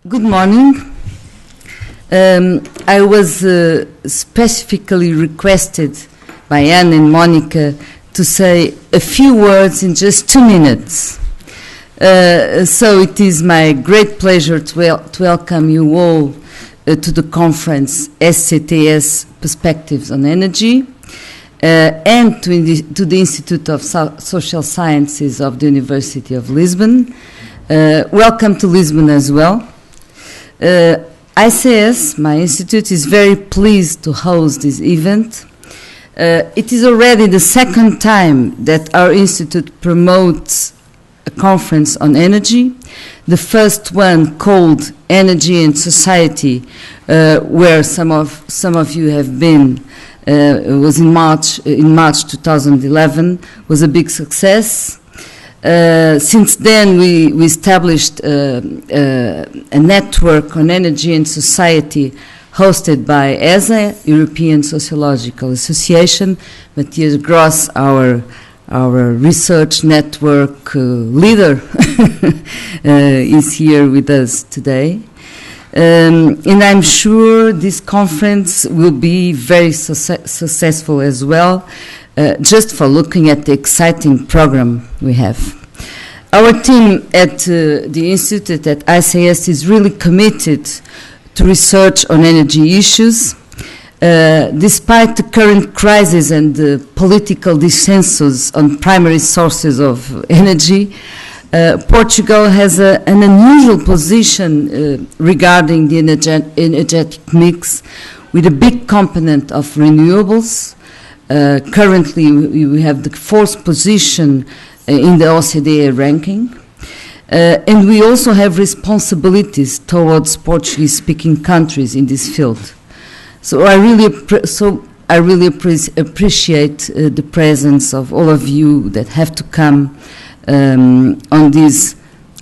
Good morning. I was specifically requested by Anne and Monica to say a few words in just 2 minutes. So it is my great pleasure to welcome you all to the conference STS Perspectives on Energy and to the Institute of Social Sciences of the University of Lisbon. Welcome to Lisbon as well. ICS, my institute, is very pleased to host this event. It is already the second time that our institute promotes a conference on energy. The first one, called Energy and Society, where some of you have been, was in March 2011, was a big success. Since then, we established a network on energy and society hosted by ESA, European Sociological Association. Matthias Gross, our research network leader, is here with us today. And I'm sure this conference will be very successful as well, just for looking at the exciting program we have. Our team at the Institute at ICS is really committed to research on energy issues. Despite the current crisis and the political dissensus on primary sources of energy, Portugal has an unusual position regarding the energetic mix, with a big component of renewables. Currently, we have the 4th position in the OCDE ranking, and we also have responsibilities towards Portuguese-speaking countries in this field. So I really appreciate the presence of all of you that have to come on this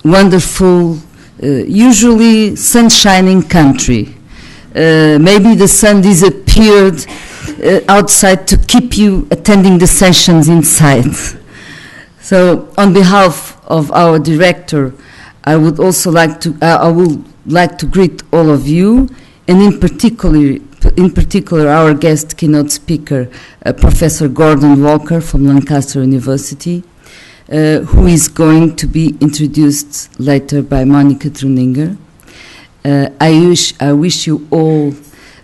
wonderful, usually sun-shining country. Maybe the sun disappeared outside to keep you attending the sessions inside. So, on behalf of our director, I would also like to greet all of you, and in particular our guest keynote speaker, Professor Gordon Walker from Lancaster University, who is going to be introduced later by Monica Truninger. I wish you all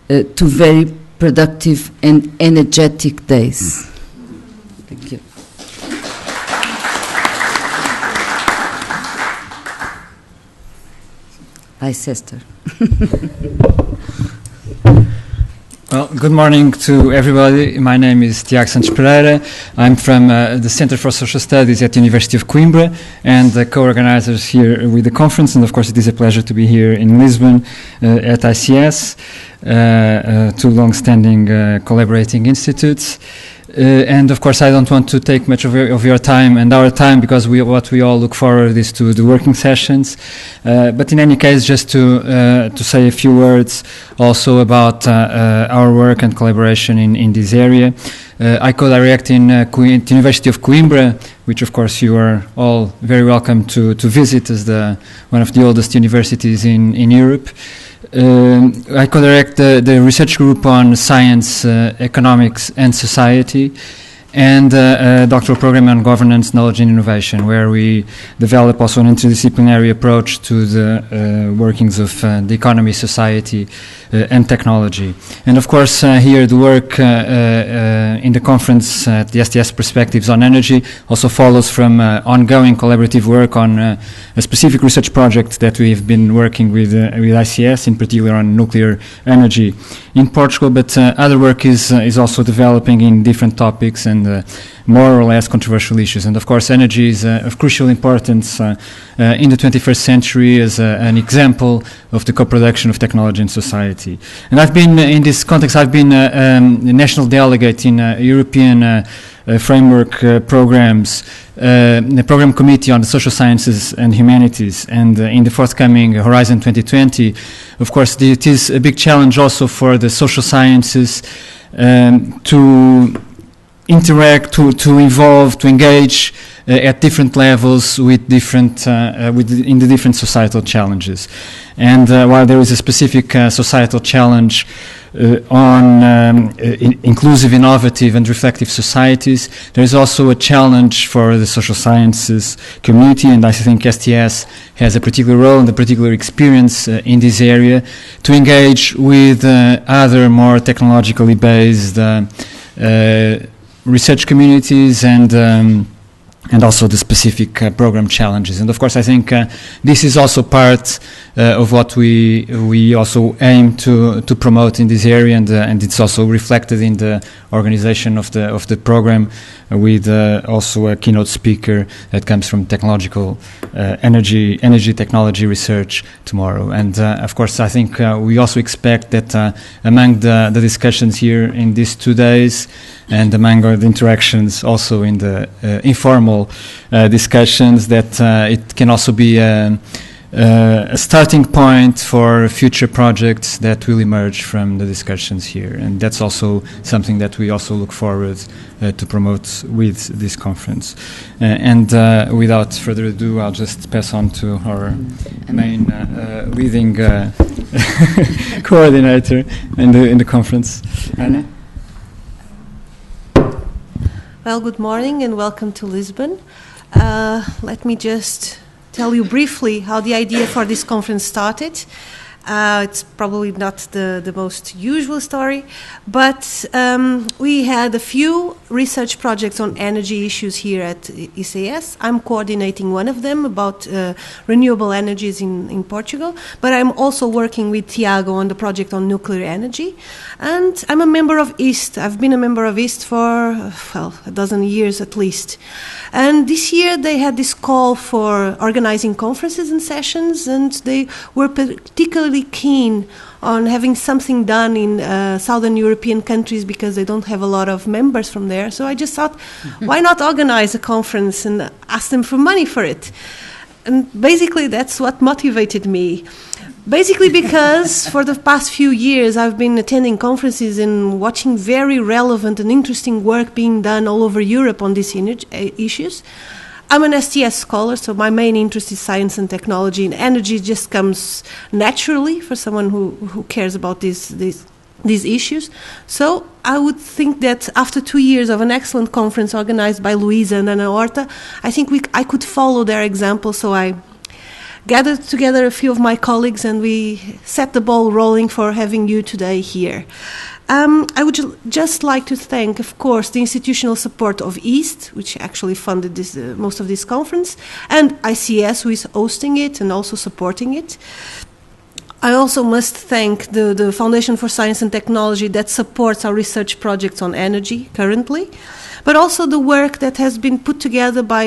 2 very productive and energetic days. Thank you. Hi, sister. Well, good morning to everybody. My name is Tiago Santos Pereira. I'm from the Center for Social Studies at the University of Coimbra and the co-organizers here with the conference. And of course, it is a pleasure to be here in Lisbon at ICS, 2 long-standing collaborating institutes. And of course, I don't want to take much of your time and our time, because what we all look forward is to the working sessions. But in any case, just to say a few words also about our work and collaboration in this area. I co-direct in the University of Coimbra, which of course you are all very welcome to visit as one of the oldest universities in Europe. I co-direct the research group on science, economics and society, and a doctoral program on governance, knowledge and innovation, where we develop also an interdisciplinary approach to the workings of the economy, society and technology. And of course here the work in the conference the STS Perspectives on Energy also follows from ongoing collaborative work on a specific research project that we've been working with ICS, in particular on nuclear energy in Portugal, but other work is also developing in different topics and more or less controversial issues. And of course energy is of crucial importance in the 21st century as an example of the co-production of technology and society. And I've been, in this context, I've been a national delegate in European framework programs, the program committee on the social sciences and humanities, and in the forthcoming Horizon 2020, of course, it is a big challenge also for the social sciences to interact, to involve, to engage at different levels with different in the different societal challenges. And while there is a specific societal challenge on inclusive, innovative, and reflective societies, there is also a challenge for the social sciences community, and I think STS has a particular role and a particular experience in this area to engage with other more technologically based research communities and also the specific program challenges. And of course, I think this is also part of what we also aim to promote in this area, and it's also reflected in the organization of the program, with also a keynote speaker that comes from technological energy technology research tomorrow. And of course, I think we also expect that among the discussions here in these 2 days, and among the interactions also in the informal discussions, that it can also be a starting point for future projects that will emerge from the discussions here. And that's also something that we also look forward to promote with this conference. And without further ado, I'll just pass on to our main leading coordinator in the conference, Anna. Well, good morning and welcome to Lisbon. Let me just tell you briefly how the idea for this conference started. It's probably not the most usual story, but we had a few research projects on energy issues here at ICS. I'm coordinating one of them about renewable energies in Portugal, but I'm also working with Tiago on the project on nuclear energy. And I'm a member of EAST. I've been a member of EAST for, well, a dozen years at least. And this year they had this call for organizing conferences and sessions, and they were particularly keen on having something done in Southern European countries because they don't have a lot of members from there. So I just thought, why not organize a conference and ask them for money for it? And basically that's what motivated me. Basically because for the past few years I've been attending conferences and watching very relevant and interesting work being done all over Europe on these issues. I'm an STS scholar, so my main interest is science and technology, and energy just comes naturally for someone who cares about these issues. So I would think that after 2 years of an excellent conference organized by Luísa and Ana Horta, I think I could follow their example, so I gathered together a few of my colleagues and we set the ball rolling for having you today here. I would just like to thank, of course, the institutional support of EAST, which actually funded most of this conference, and ICS, who is hosting it and also supporting it. I also must thank the Foundation for Science and Technology that supports our research projects on energy currently, but also the work that has been put together by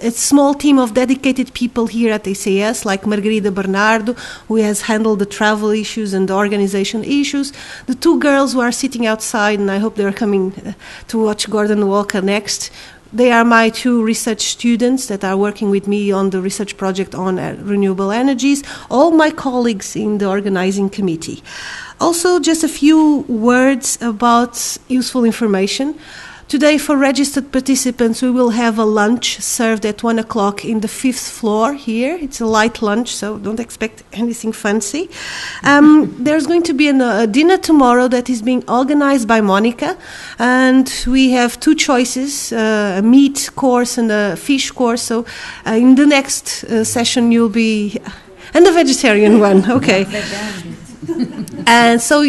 a small team of dedicated people here at ACS, like Margarida Bernardo, who has handled the travel issues and the organization issues, the 2 girls who are sitting outside, and I hope they're coming to watch Gordon Walker next. They are my 2 research students that are working with me on the research project on renewable energies, all my colleagues in the organizing committee. Also, just a few words about useful information. Today, for registered participants, we will have a lunch served at 1 o'clock in the 5th floor here. It's a light lunch, so don't expect anything fancy. There's going to be a dinner tomorrow that is being organized by Monica, and we have 2 choices, a meat course and a fish course. So in the next session, you'll be... And a vegetarian one, okay. And so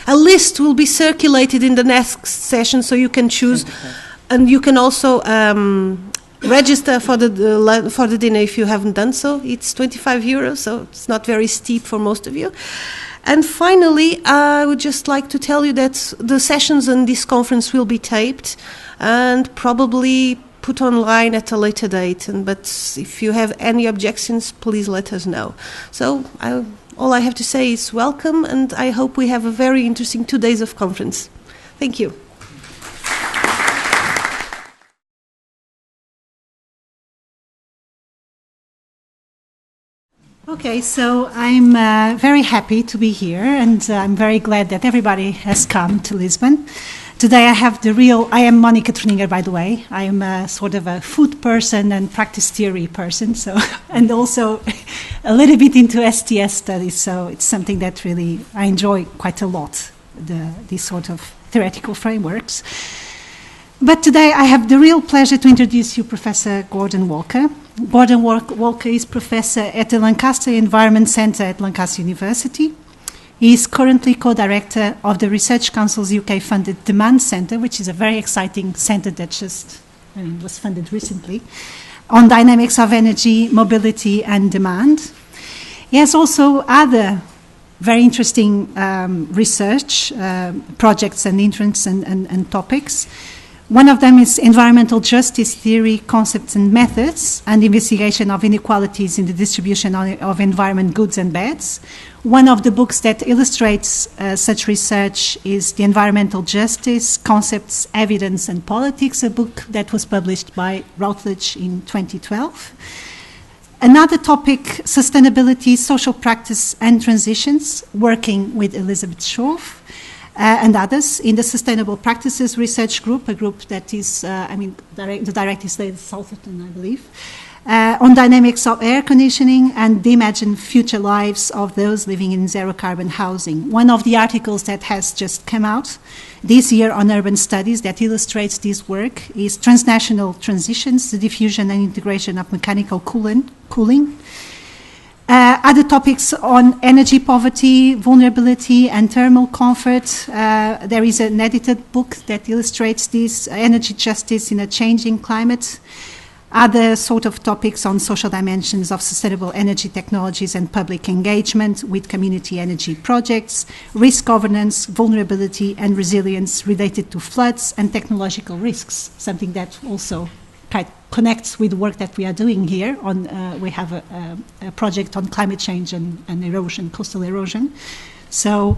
a list will be circulated in the next session, so you can choose, and you can also register for the dinner if you haven't done so. It's 25 euros, so it's not very steep for most of you. And finally, I would just like to tell you that the sessions in this conference will be taped and probably put online at a later date. But if you have any objections, please let us know. So all I have to say is welcome, and I hope we have a very interesting 2 days of conference. Thank you. Okay, so I'm very happy to be here, and I'm very glad that everybody has come to Lisbon. Today I am Monica Troninger, by the way. I am sort of a food person and practice theory person, so and also a little bit into STS studies, so it's something that really I enjoy quite a lot, these sort of theoretical frameworks. But today I have the real pleasure to introduce you Professor Gordon Walker. Gordon Walker is professor at the Lancaster Environment Centre at Lancaster University. He is currently co-director of the Research Council's UK-funded Demand Centre, which is a very exciting centre that was funded recently, on dynamics of energy, mobility and demand. He has also other very interesting research projects and interests and topics. One of them is environmental justice theory, concepts and methods, and investigation of inequalities in the distribution of environment goods and bads. One of the books that illustrates such research is The Environmental Justice, Concepts, Evidence and Politics, a book that was published by Routledge in 2012. Another topic, sustainability, social practice and transitions, working with Elizabeth Schorf. And others in the Sustainable Practices Research Group, a group that is, the director is Lady Salterton, I believe, on dynamics of air conditioning and the imagined future lives of those living in zero-carbon housing. One of the articles that has just come out this year on urban studies that illustrates this work is Transnational Transitions, the Diffusion and Integration of Mechanical Cooling. Other topics on energy poverty, vulnerability, and thermal comfort. There is an edited book that illustrates this, energy justice in a changing climate. Other sort of topics on social dimensions of sustainable energy technologies and public engagement with community energy projects, risk governance, vulnerability, and resilience related to floods and technological risks, something that also connects with the work that we are doing here. We have a project on climate change and erosion, coastal erosion. So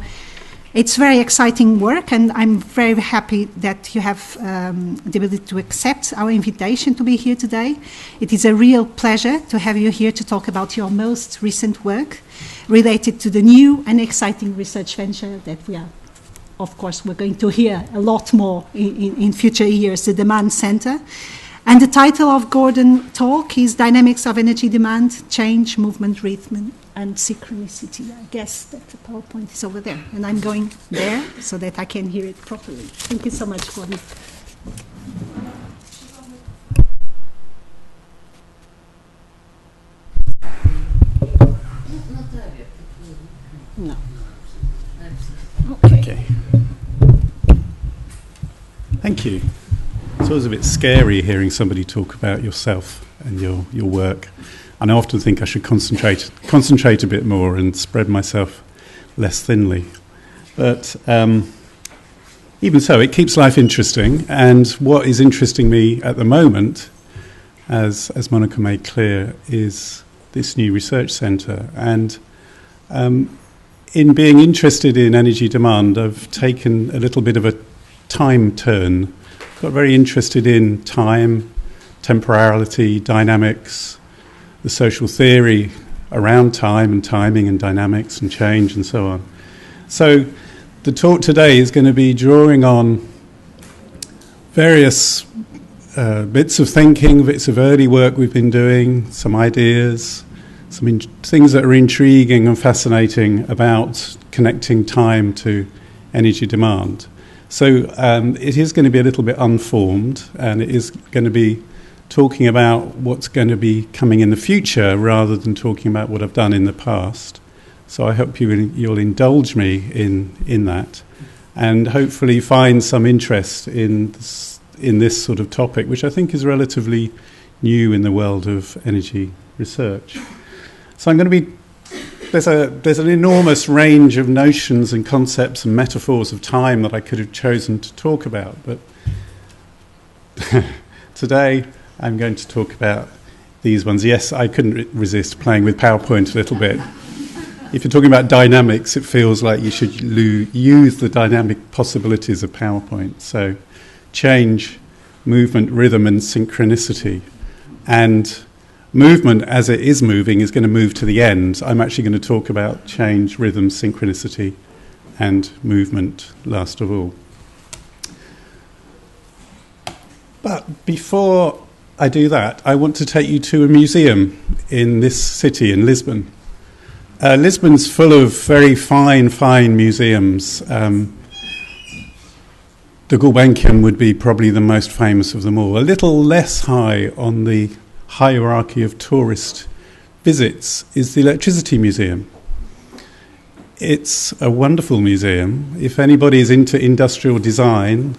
it's very exciting work, and I'm very happy that you have the ability to accept our invitation to be here today. It is a real pleasure to have you here to talk about your most recent work related to the new and exciting research venture that we're going to hear a lot more in future years, the Demand Centre. And the title of Gordon's talk is Dynamics of Energy Demand, Change, Movement, Rhythm, and Synchronicity. I guess that the PowerPoint is over there. And I'm going there so that I can hear it properly. Thank you so much, Gordon. No. Okay. Thank you. It's always a bit scary hearing somebody talk about yourself and your work. And I often think I should concentrate a bit more and spread myself less thinly. But even so, it keeps life interesting. And what is interesting me at the moment, as Monica made clear, is this new research centre. And in being interested in energy demand, I've taken a little bit of a time turn. Got very interested in time, temporality, dynamics, the social theory around time and timing and dynamics and change and so on. So the talk today is going to be drawing on various bits of thinking, bits of early work we've been doing, some ideas, some things that are intriguing and fascinating about connecting time to energy demand. So it is going to be a little bit unformed, and it is going to be talking about what's going to be coming in the future rather than talking about what I've done in the past. So I hope you'll indulge me in that, and hopefully find some interest in this sort of topic, which I think is relatively new in the world of energy research. So I'm going to be There's an enormous range of notions and concepts and metaphors of time that I could have chosen to talk about, but today I'm going to talk about these ones. Yes, I couldn't resist playing with PowerPoint a little bit. If you're talking about dynamics, it feels like you should use the dynamic possibilities of PowerPoint. So change, movement, rhythm and synchronicity. And movement, as it is moving, is going to move to the end. I'm actually going to talk about change, rhythm, synchronicity, and movement last of all. But before I do that, I want to take you to a museum in this city, in Lisbon. Lisbon's full of very fine museums. The Gulbenkian would be probably the most famous of them all. A little less high on the hierarchy of tourist visits is the Electricity Museum. It's a wonderful museum. If anybody is into industrial design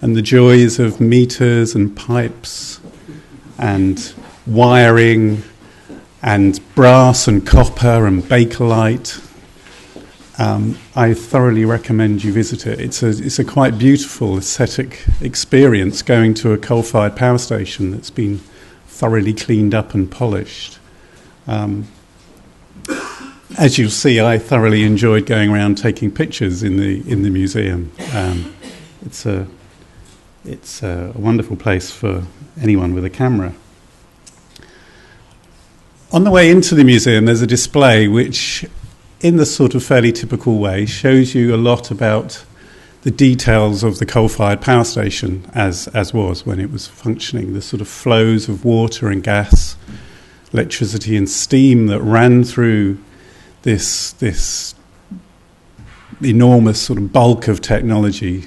and the joys of meters and pipes and wiring and brass and copper and bakelite, I thoroughly recommend you visit it. It's a quite beautiful aesthetic experience going to a coal-fired power station that's been thoroughly cleaned up and polished. As you'll see, I thoroughly enjoyed going around taking pictures in the museum. It's a wonderful place for anyone with a camera. On the way into the museum, there's a display which, in the sort of fairly typical way, shows you a lot about the details of the coal-fired power station as was when it was functioning, the sort of flows of water and gas, electricity and steam that ran through this enormous sort of bulk of technology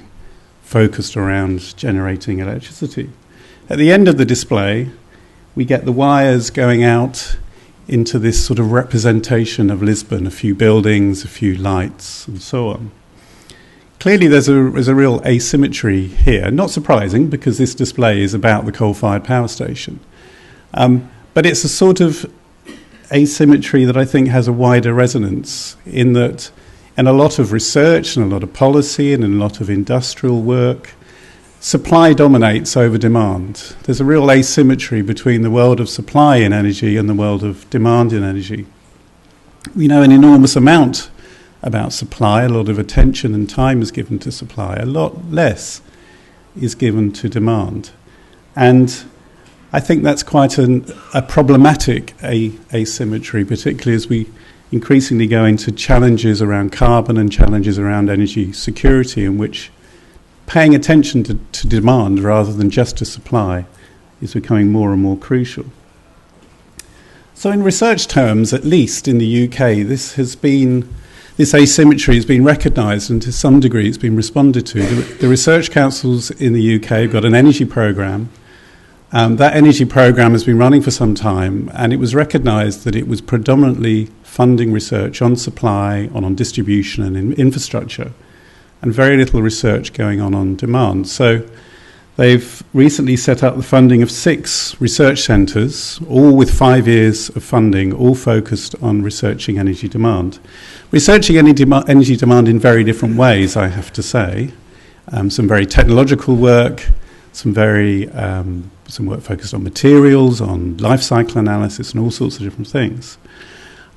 focused around generating electricity. At the end of the display, we get the wires going out into this sort of representation of Lisbon, a few buildings, a few lights, and so on. Clearly there's a real asymmetry here. Not surprising, because this display is about the coal-fired power station. But it's a sort of asymmetry that I think has a wider resonance, in that in a lot of research and a lot of policy and in a lot of industrial work, supply dominates over demand. There's a real asymmetry between the world of supply in energy and the world of demand in energy. We know an enormous amount about supply. A lot of attention and time is given to supply. A lot less is given to demand. And I think that's quite a problematic asymmetry, particularly as we increasingly go into challenges around carbon and challenges around energy security, in which paying attention to demand rather than just to supply is becoming more and more crucial. So in research terms, at least in the UK, this asymmetry has been recognised, and to some degree it's been responded to. The research councils in the UK have got an energy programme. That energy programme has been running for some time, and it was recognised that it was predominantly funding research on supply, on distribution and in infrastructure, and very little research going on demand. So they've recently set up the funding of 6 research centres, all with 5 years of funding, all focused on researching energy demand. Researching energy demand in very different ways, I have to say. Some very technological work, some work focused on materials, on life cycle analysis, and all sorts of different things.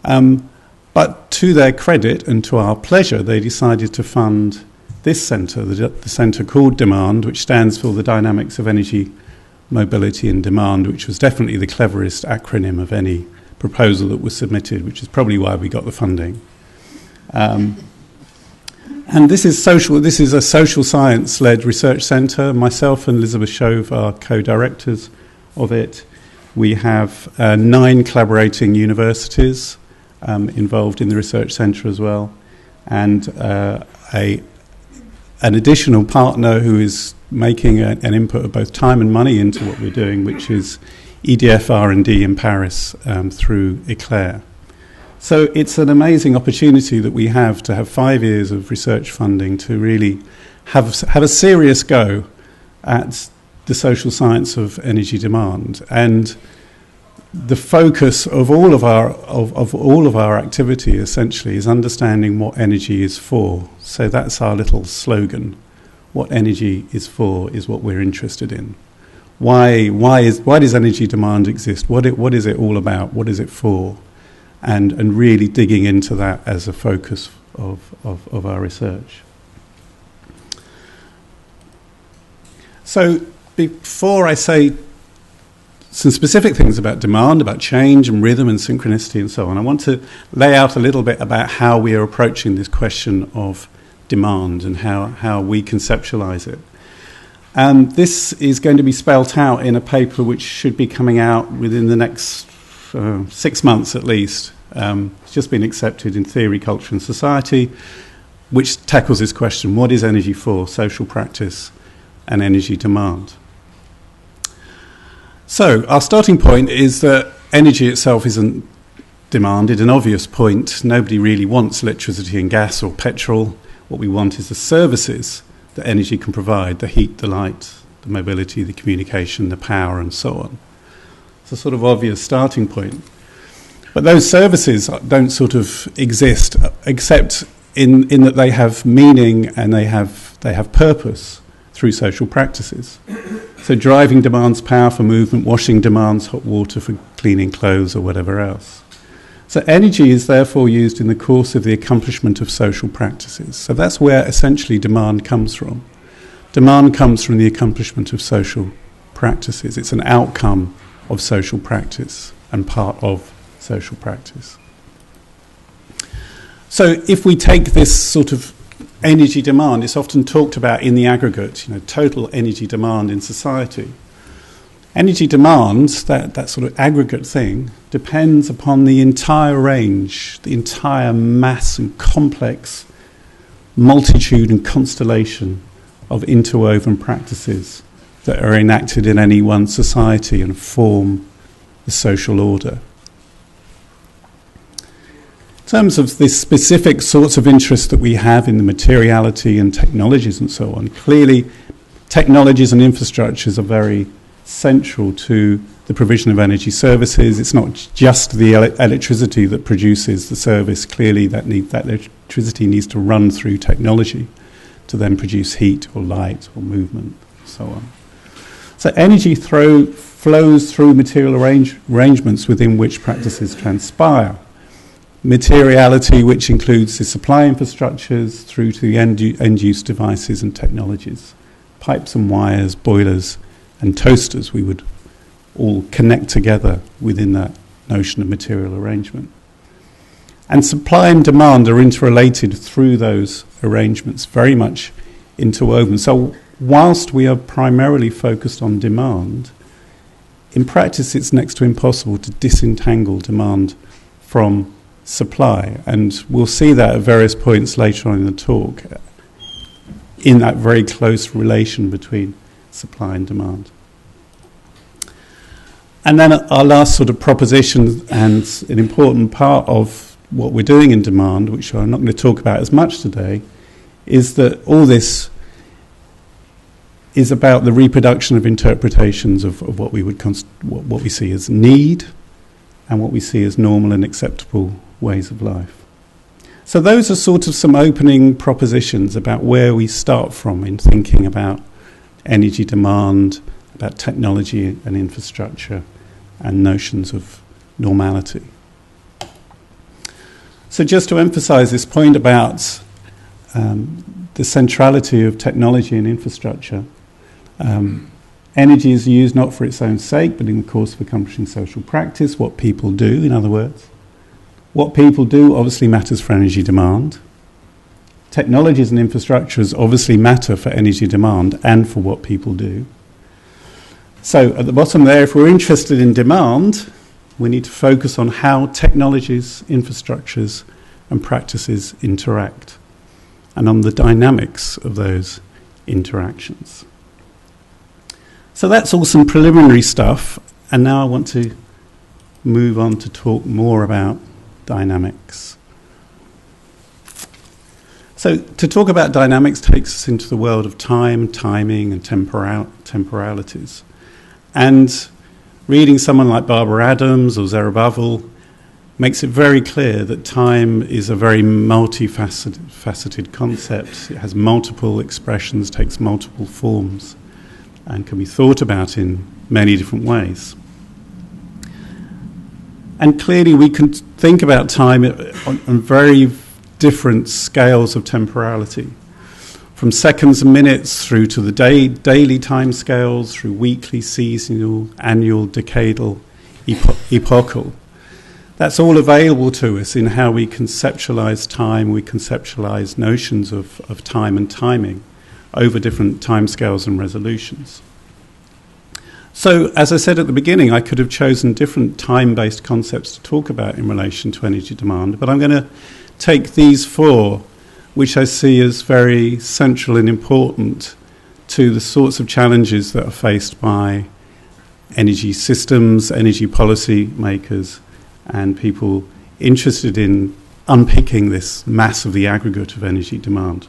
But to their credit and to our pleasure, they decided to fund this centre, the centre called Demand, which stands for the Dynamics of Energy, Mobility and Demand, which was definitely the cleverest acronym of any proposal that was submitted, which is probably why we got the funding. And this is a social science-led research centre. Myself and Elizabeth Shove are co-directors of it. We have 9 collaborating universities involved in the research centre as well, and an additional partner who is making an input of both time and money into what we're doing, which is EDF R&D in Paris through Eclair. So it's an amazing opportunity that we have to have 5 years of research funding to really have a serious go at the social science of energy demand. And the focus of all of our activity essentially is understanding what energy is for. So that's our little slogan. What energy is for is what we're interested in. Why does energy demand exist? What is it all about? What is it for? And really digging into that as a focus of our research. So before I say some specific things about demand, about change and rhythm and synchronicity and so on. I want to lay out a little bit about how we are approaching this question of demand and how we conceptualize it. And this is going to be spelt out in a paper which should be coming out within the next 6 months at least. It's just been accepted in Theory, Culture and Society, which tackles this question: what is energy for, social practice and energy demand? So our starting point is that energy itself isn't demanded, an obvious point. Nobody really wants electricity and gas or petrol. What we want is the services that energy can provide: the heat, the light, the mobility, the communication, the power, and so on. It's a sort of obvious starting point. But those services don't sort of exist except in that they have meaning and they have purpose through social practices. So driving demands power for movement, washing demands hot water for cleaning clothes or whatever else. So energy is therefore used in the course of the accomplishment of social practices. So that's where essentially demand comes from. Demand comes from the accomplishment of social practices. It's an outcome of social practice and part of social practice. So if we take this sort of energy demand, it's often talked about in the aggregate, total energy demand in society. Energy demand, that sort of aggregate thing, depends upon the entire range, the entire mass and complex multitude and constellation of interwoven practices that are enacted in any one society and form the social order. In terms of the specific sorts of interests that we have in the materiality and technologies and so on, clearly technologies and infrastructures are very central to the provision of energy services. It's not just the electricity that produces the service. Clearly that electricity needs to run through technology to then produce heat or light or movement and so on. So energy flows through material arrangements within which practices transpire. Materiality, which includes the supply infrastructures through to the end-use devices and technologies. Pipes and wires, boilers and toasters, we would all connect together within that notion of material arrangement. And supply and demand are interrelated through those arrangements, very much interwoven. So whilst we are primarily focused on demand, in practice it's next to impossible to disentangle demand from supply, and we'll see that at various points later on in the talk, in that very close relation between supply and demand. And then our last sort of proposition, and an important part of what we're doing in demand, which I'm not going to talk about as much today, is that all this is about the reproduction of interpretations of what we would what we see as need and what we see as normal and acceptable ways of life. So those are sort of some opening propositions about where we start from in thinking about energy demand, about technology and infrastructure, and notions of normality. So just to emphasize this point about the centrality of technology and infrastructure, energy is used not for its own sake, but in the course of accomplishing social practice, what people do, in other words. What people do obviously matters for energy demand. Technologies and infrastructures obviously matter for energy demand and for what people do. So at the bottom there, if we're interested in demand, we need to focus on how technologies, infrastructures, and practices interact, and on the dynamics of those interactions. So that's all some preliminary stuff, and now I want to move on to talk more about dynamics. So to talk about dynamics takes us into the world of time, timing, and temporalities. And reading someone like Barbara Adams or Zerubbabel makes it very clear that time is a very multifaceted concept. It has multiple expressions, takes multiple forms, and can be thought about in many different ways. And clearly we can think about time on very different scales of temporality. from seconds and minutes through to the daily time scales, through weekly, seasonal, annual, decadal, epochal. That's all available to us in how we conceptualize time, we conceptualize notions of time and timing over different timescales and resolutions. So, as I said at the beginning, I could have chosen different time-based concepts to talk about in relation to energy demand, but I'm going to take these four, which I see as very central and important to the sorts of challenges that are faced by energy systems, energy policy makers, and people interested in unpicking this mass of the aggregate of energy demand.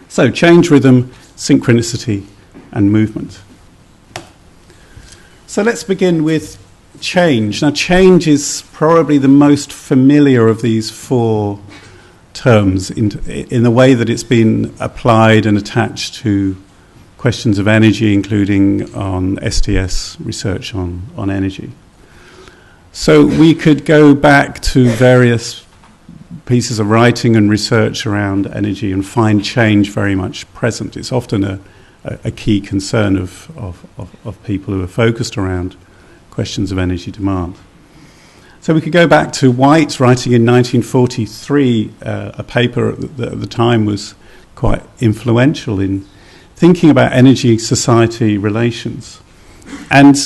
So, change, rhythm, synchronicity, and movement. So let's begin with change. Now, change is probably the most familiar of these four terms in the way that it's been applied and attached to questions of energy, including on STS research on energy. So we could go back to various pieces of writing and research around energy and find change very much present. It's often a key concern of people who are focused around questions of energy demand. So we could go back to White writing in 1943, a paper that at the time was quite influential in thinking about energy-society relations. And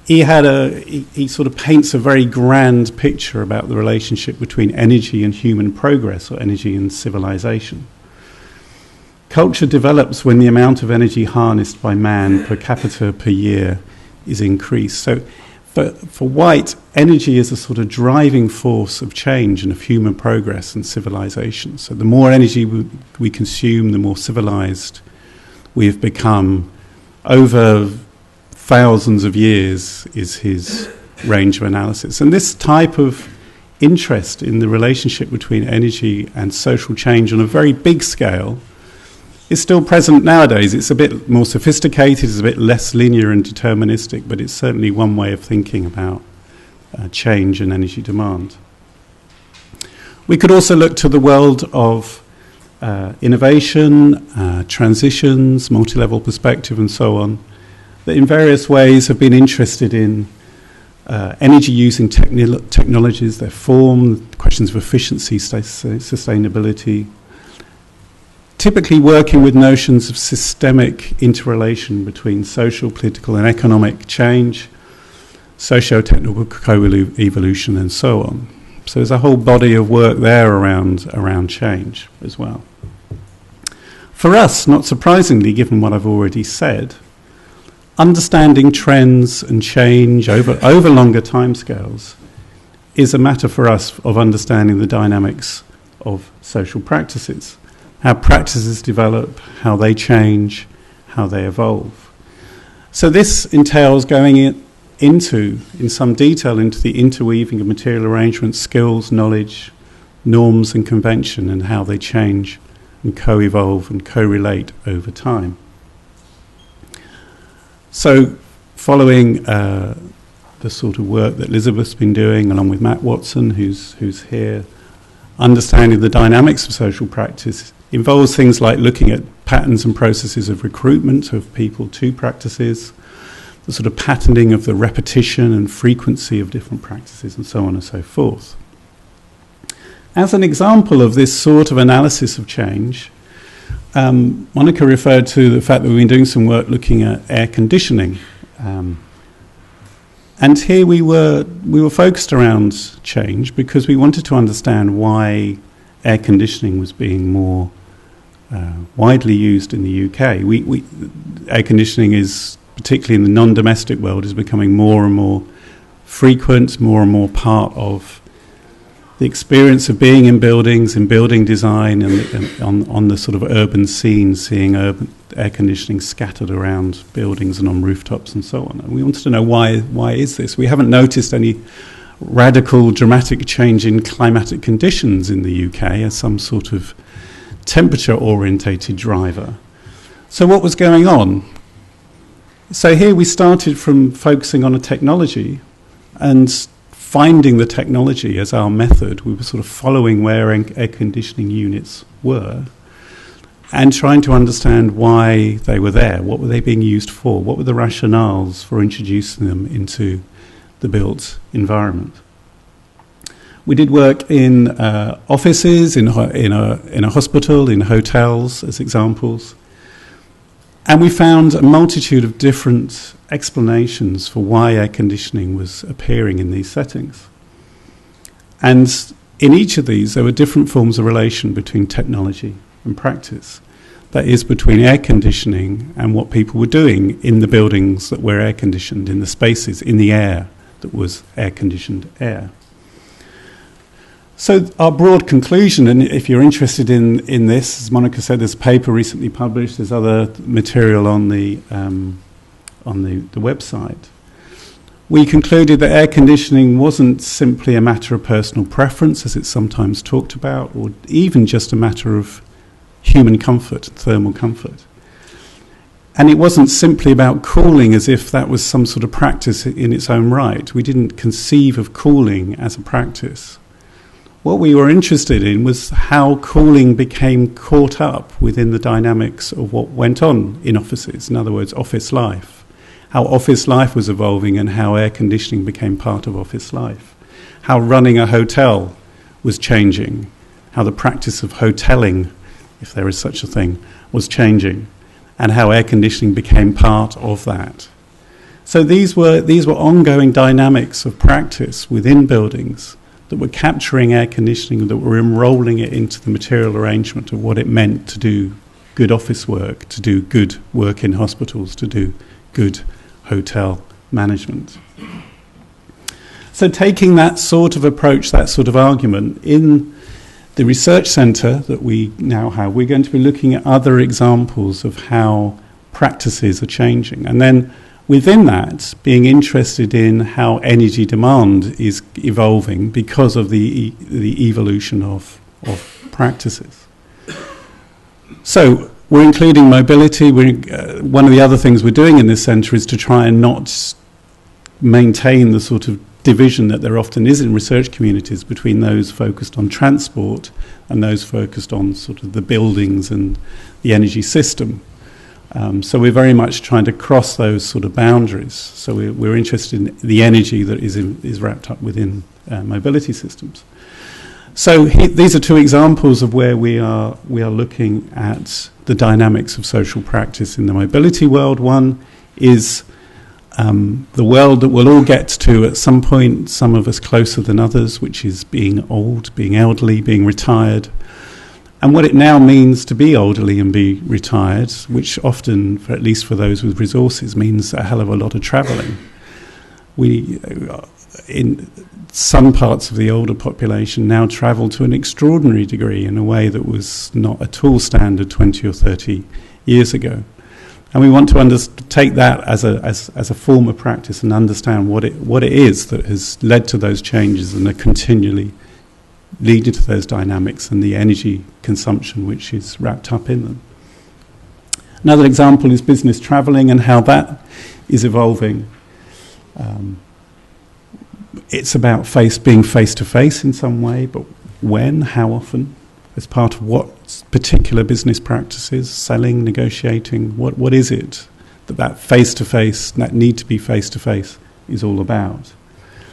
he sort of paints a very grand picture about the relationship between energy and human progress, or energy and civilization. Culture develops when the amount of energy harnessed by man per capita per year is increased. So for White, energy is a sort of driving force of change and of human progress and civilization. So the more energy we consume, the more civilized we have become over thousands of years, is his range of analysis. And this type of interest in the relationship between energy and social change on a very big scale is still present nowadays. It's a bit more sophisticated, it's a bit less linear and deterministic, but it's certainly one way of thinking about change and energy demand. We could also look to the world of innovation, transitions, multi-level perspective, and so on, that in various ways have been interested in energy using technologies, their form, questions of efficiency, sustainability, typically working with notions of systemic interrelation between social, political, and economic change, socio-technical co-evolution, and so on. So there's a whole body of work there around change as well. For us, not surprisingly, given what I've already said, understanding trends and change over longer timescales is a matter for us of understanding the dynamics of social practices, how practices develop, how they change, how they evolve. So this entails going in some detail into the interweaving of material arrangements, skills, knowledge, norms and convention, and how they change and co-evolve and co-relate over time. So following the sort of work that Elizabeth's been doing, along with Matt Watson, who's here, understanding the dynamics of social practice involves things like looking at patterns and processes of recruitment of people to practices, the sort of patterning of the repetition and frequency of different practices, and so on and so forth. As an example of this sort of analysis of change, Monica referred to the fact that we've been doing some work looking at air conditioning. And here we were focused around change because we wanted to understand why air conditioning was being more widely used in the UK. Air conditioning is, particularly in the non-domestic world, is becoming more and more frequent, more and more part of the experience of being in buildings, in building design, and on the sort of urban scene, seeing urban air conditioning scattered around buildings and on rooftops and so on. And we wanted to know why is this? We haven't noticed any radical, dramatic change in climatic conditions in the UK as some sort of temperature-orientated driver. So what was going on? So here we started from focusing on a technology and finding the technology as our method. We were sort of following where air conditioning units were and trying to understand why they were there. What were they being used for? What were the rationales for introducing them into the built environment? We did work in offices, in a hospital, in hotels as examples. And we found a multitude of different explanations for why air conditioning was appearing in these settings. And in each of these, there were different forms of relation between technology and practice. That is, between air conditioning and what people were doing in the buildings that were air conditioned, in the spaces, in the air that was air conditioned air. So our broad conclusion, and if you're interested in this, as Monica said, there's a paper recently published, there's other material on the website. We concluded that air conditioning wasn't simply a matter of personal preference, as it's sometimes talked about, or even just a matter of human comfort, thermal comfort. And it wasn't simply about cooling as if that was some sort of practice in its own right. We didn't conceive of cooling as a practice. What we were interested in was how cooling became caught up within the dynamics of what went on in offices, in other words, office life. How office life was evolving and how air conditioning became part of office life. How running a hotel was changing. How the practice of hoteling, if there is such a thing, was changing. And how air conditioning became part of that. So these were ongoing dynamics of practice within buildings that were capturing air conditioning, that were enrolling it into the material arrangement of what it meant to do good office work, to do good work in hospitals, to do good hotel management. So taking that sort of approach, that sort of argument, in the research centre that we now have, we're going to be looking at other examples of how practices are changing. And then within that, being interested in how energy demand is evolving because of the evolution of practices. So we're including mobility. One of the other things we're doing in this centre is to try and not maintain the sort of division that there often is in research communities between those focused on transport and those focused on sort of the buildings and the energy system. So we're very much trying to cross those sort of boundaries. So we're interested in the energy that is wrapped up within mobility systems. So these are two examples of where we are looking at the dynamics of social practice in the mobility world. One is the world that we'll all get to at some point, some of us closer than others, which is being old, being elderly, being retired. And what it now means to be elderly and be retired, which often, at least for those with resources, means a hell of a lot of travelling. We, in some parts of the older population, now travel to an extraordinary degree in a way that was not at all standard 20 or 30 years ago. And we want to take that as a form of practice and understand what it is that has led to those changes and are continually leading to those dynamics and the energy consumption which is wrapped up in them. Another example is business travelling and how that is evolving. It's about being face-to-face in some way, but when, how often, as part of what particular business practices, selling, negotiating, what is it that face-to-face, that need to be face-to-face is all about?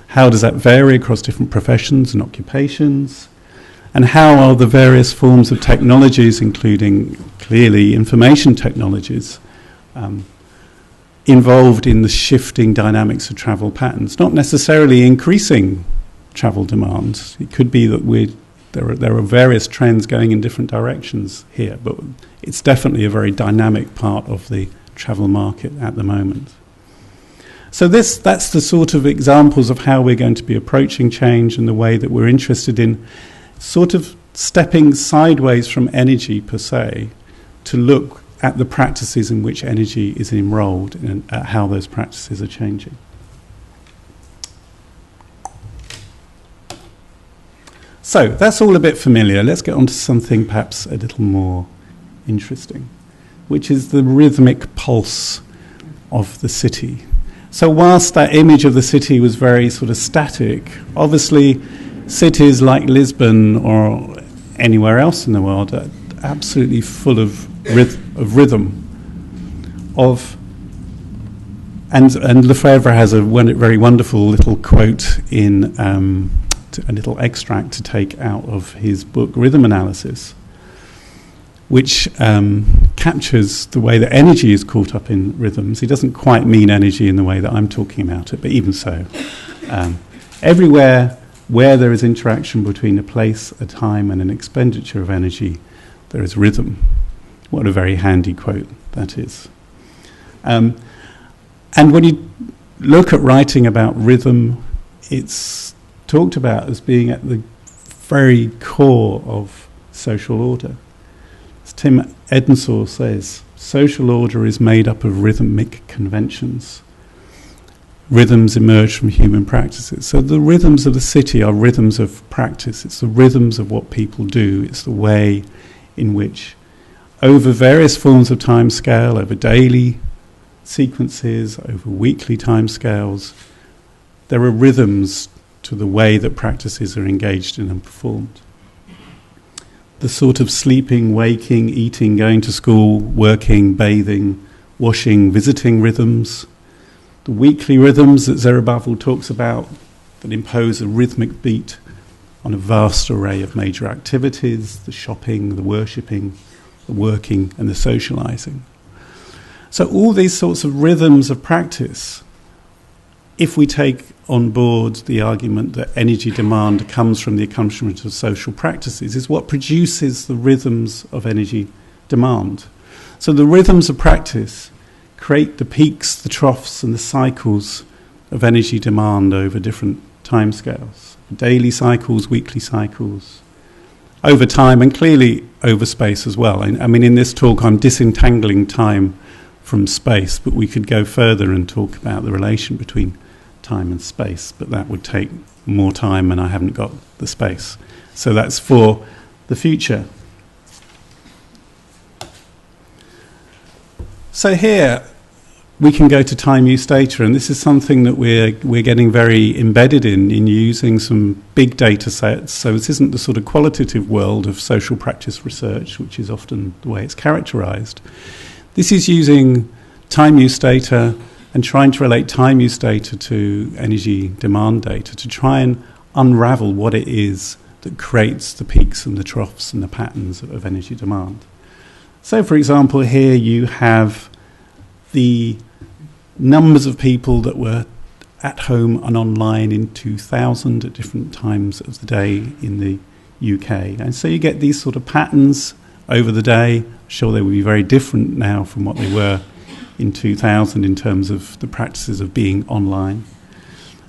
How does that vary across different professions and occupations? And how are the various forms of technologies, including clearly information technologies, involved in the shifting dynamics of travel patterns? Not necessarily increasing travel demand. It could be that there are various trends going in different directions here, but it's definitely a very dynamic part of the travel market at the moment. So that's the sort of examples of how we're going to be approaching change and the way that we're interested in sort of stepping sideways from energy per se to look at the practices in which energy is enrolled and at how those practices are changing. So that's all a bit familiar. Let's get on to something perhaps a little more interesting, which is the rhythmic pulse of the city. So whilst that image of the city was very sort of static, obviously cities like Lisbon or anywhere else in the world absolutely full of rhythm, and Lefebvre has a very wonderful little quote in a little extract to take out of his book Rhythm Analysis, which captures the way that energy is caught up in rhythms. He doesn't quite mean energy in the way that I'm talking about it, but even so, everywhere where there is interaction between a place, a time, and an expenditure of energy, there is rhythm. What a very handy quote that is. And when you look at writing about rhythm, it's talked about as being at the very core of social order. As Tim Edensor says, social order is made up of rhythmic conventions. Rhythms emerge from human practices. So the rhythms of the city are rhythms of practice. It's the rhythms of what people do. It's the way in which, over various forms of time scale, over daily sequences, over weekly time scales, there are rhythms to the way that practices are engaged in and performed. The sort of sleeping, waking, eating, going to school, working, bathing, washing, visiting rhythms, the weekly rhythms that Zerubbabel talks about that impose a rhythmic beat on a vast array of major activities, the shopping, the worshipping, the working and the socializing. So all these sorts of rhythms of practice, if we take on board the argument that energy demand comes from the accomplishment of social practices, is what produces the rhythms of energy demand. So the rhythms of practice create the peaks, the troughs, and the cycles of energy demand over different timescales. Daily cycles, weekly cycles, over time, and clearly over space as well. I mean, in this talk, I'm disentangling time from space, but we could go further and talk about the relation between time and space, but that would take more time and I haven't got the space. So that's for the future. So here we can go to time use data, and this is something that we're getting very embedded in using some big data sets. So this isn't the sort of qualitative world of social practice research, which is often the way it's characterized. This is using time use data and trying to relate time use data to energy demand data to try and unravel what it is that creates the peaks and the troughs and the patterns of energy demand. So, for example, here you have the numbers of people that were at home and online in 2000 at different times of the day in the UK. And so you get these sort of patterns over the day. I'm sure they will be very different now from what they were in 2000 in terms of the practices of being online.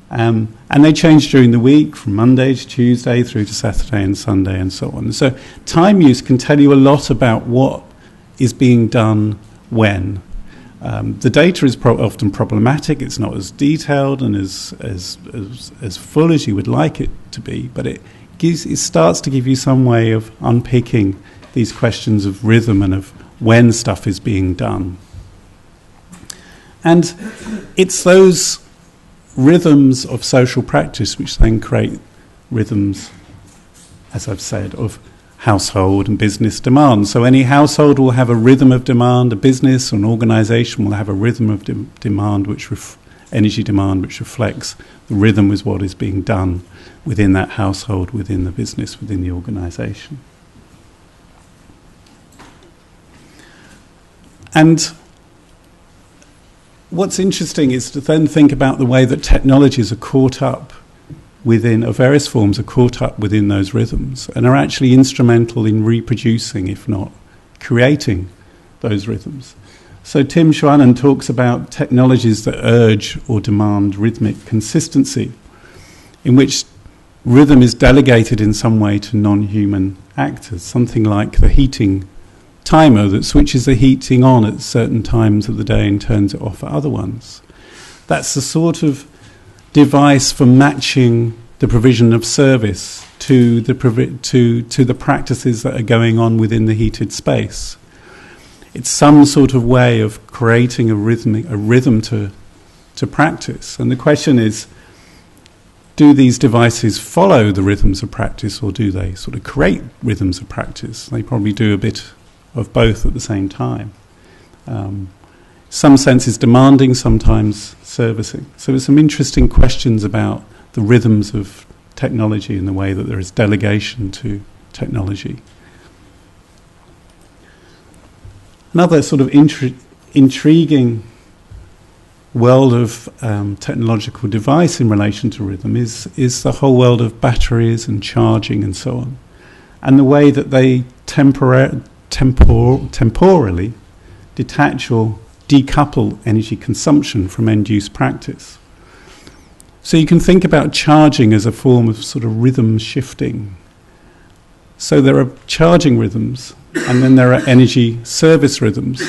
And they change during the week from Monday to Tuesday through to Saturday and Sunday and so on. So time use can tell you a lot about what is being done when. The data is often problematic. It's not as detailed and as full as you would like it to be, but it starts to give you some way of unpicking these questions of rhythm and of when stuff is being done. And it's those rhythms of social practice which then create rhythms, as I've said, of household and business demand. So any household will have a rhythm of demand, a business or an organisation will have a rhythm of demand, energy demand, which reflects the rhythm with what is being done within that household, within the business, within the organisation. And what's interesting is to then think about the way that technologies are caught up within, or various forms are caught up within those rhythms and are actually instrumental in reproducing, if not creating, those rhythms. So Tim Schwanen talks about technologies that urge or demand rhythmic consistency, in which rhythm is delegated in some way to non-human actors, something like the heating timer that switches the heating on at certain times of the day and turns it off at other ones. That's the sort of device for matching the provision of service to the practices that are going on within the heated space. It's some sort of way of creating a rhythm to practice. And the question is, do these devices follow the rhythms of practice, or do they sort of create rhythms of practice? They probably do a bit of both at the same time. Some sense is demanding, sometimes servicing. So there's some interesting questions about the rhythms of technology and the way that there is delegation to technology. Another sort of intriguing world of technological device in relation to rhythm is the whole world of batteries and charging and so on, and the way that they temporally detach or decouple energy consumption from end-use practice. So you can think about charging as a form of sort of rhythm shifting. So there are charging rhythms, and then there are energy service rhythms.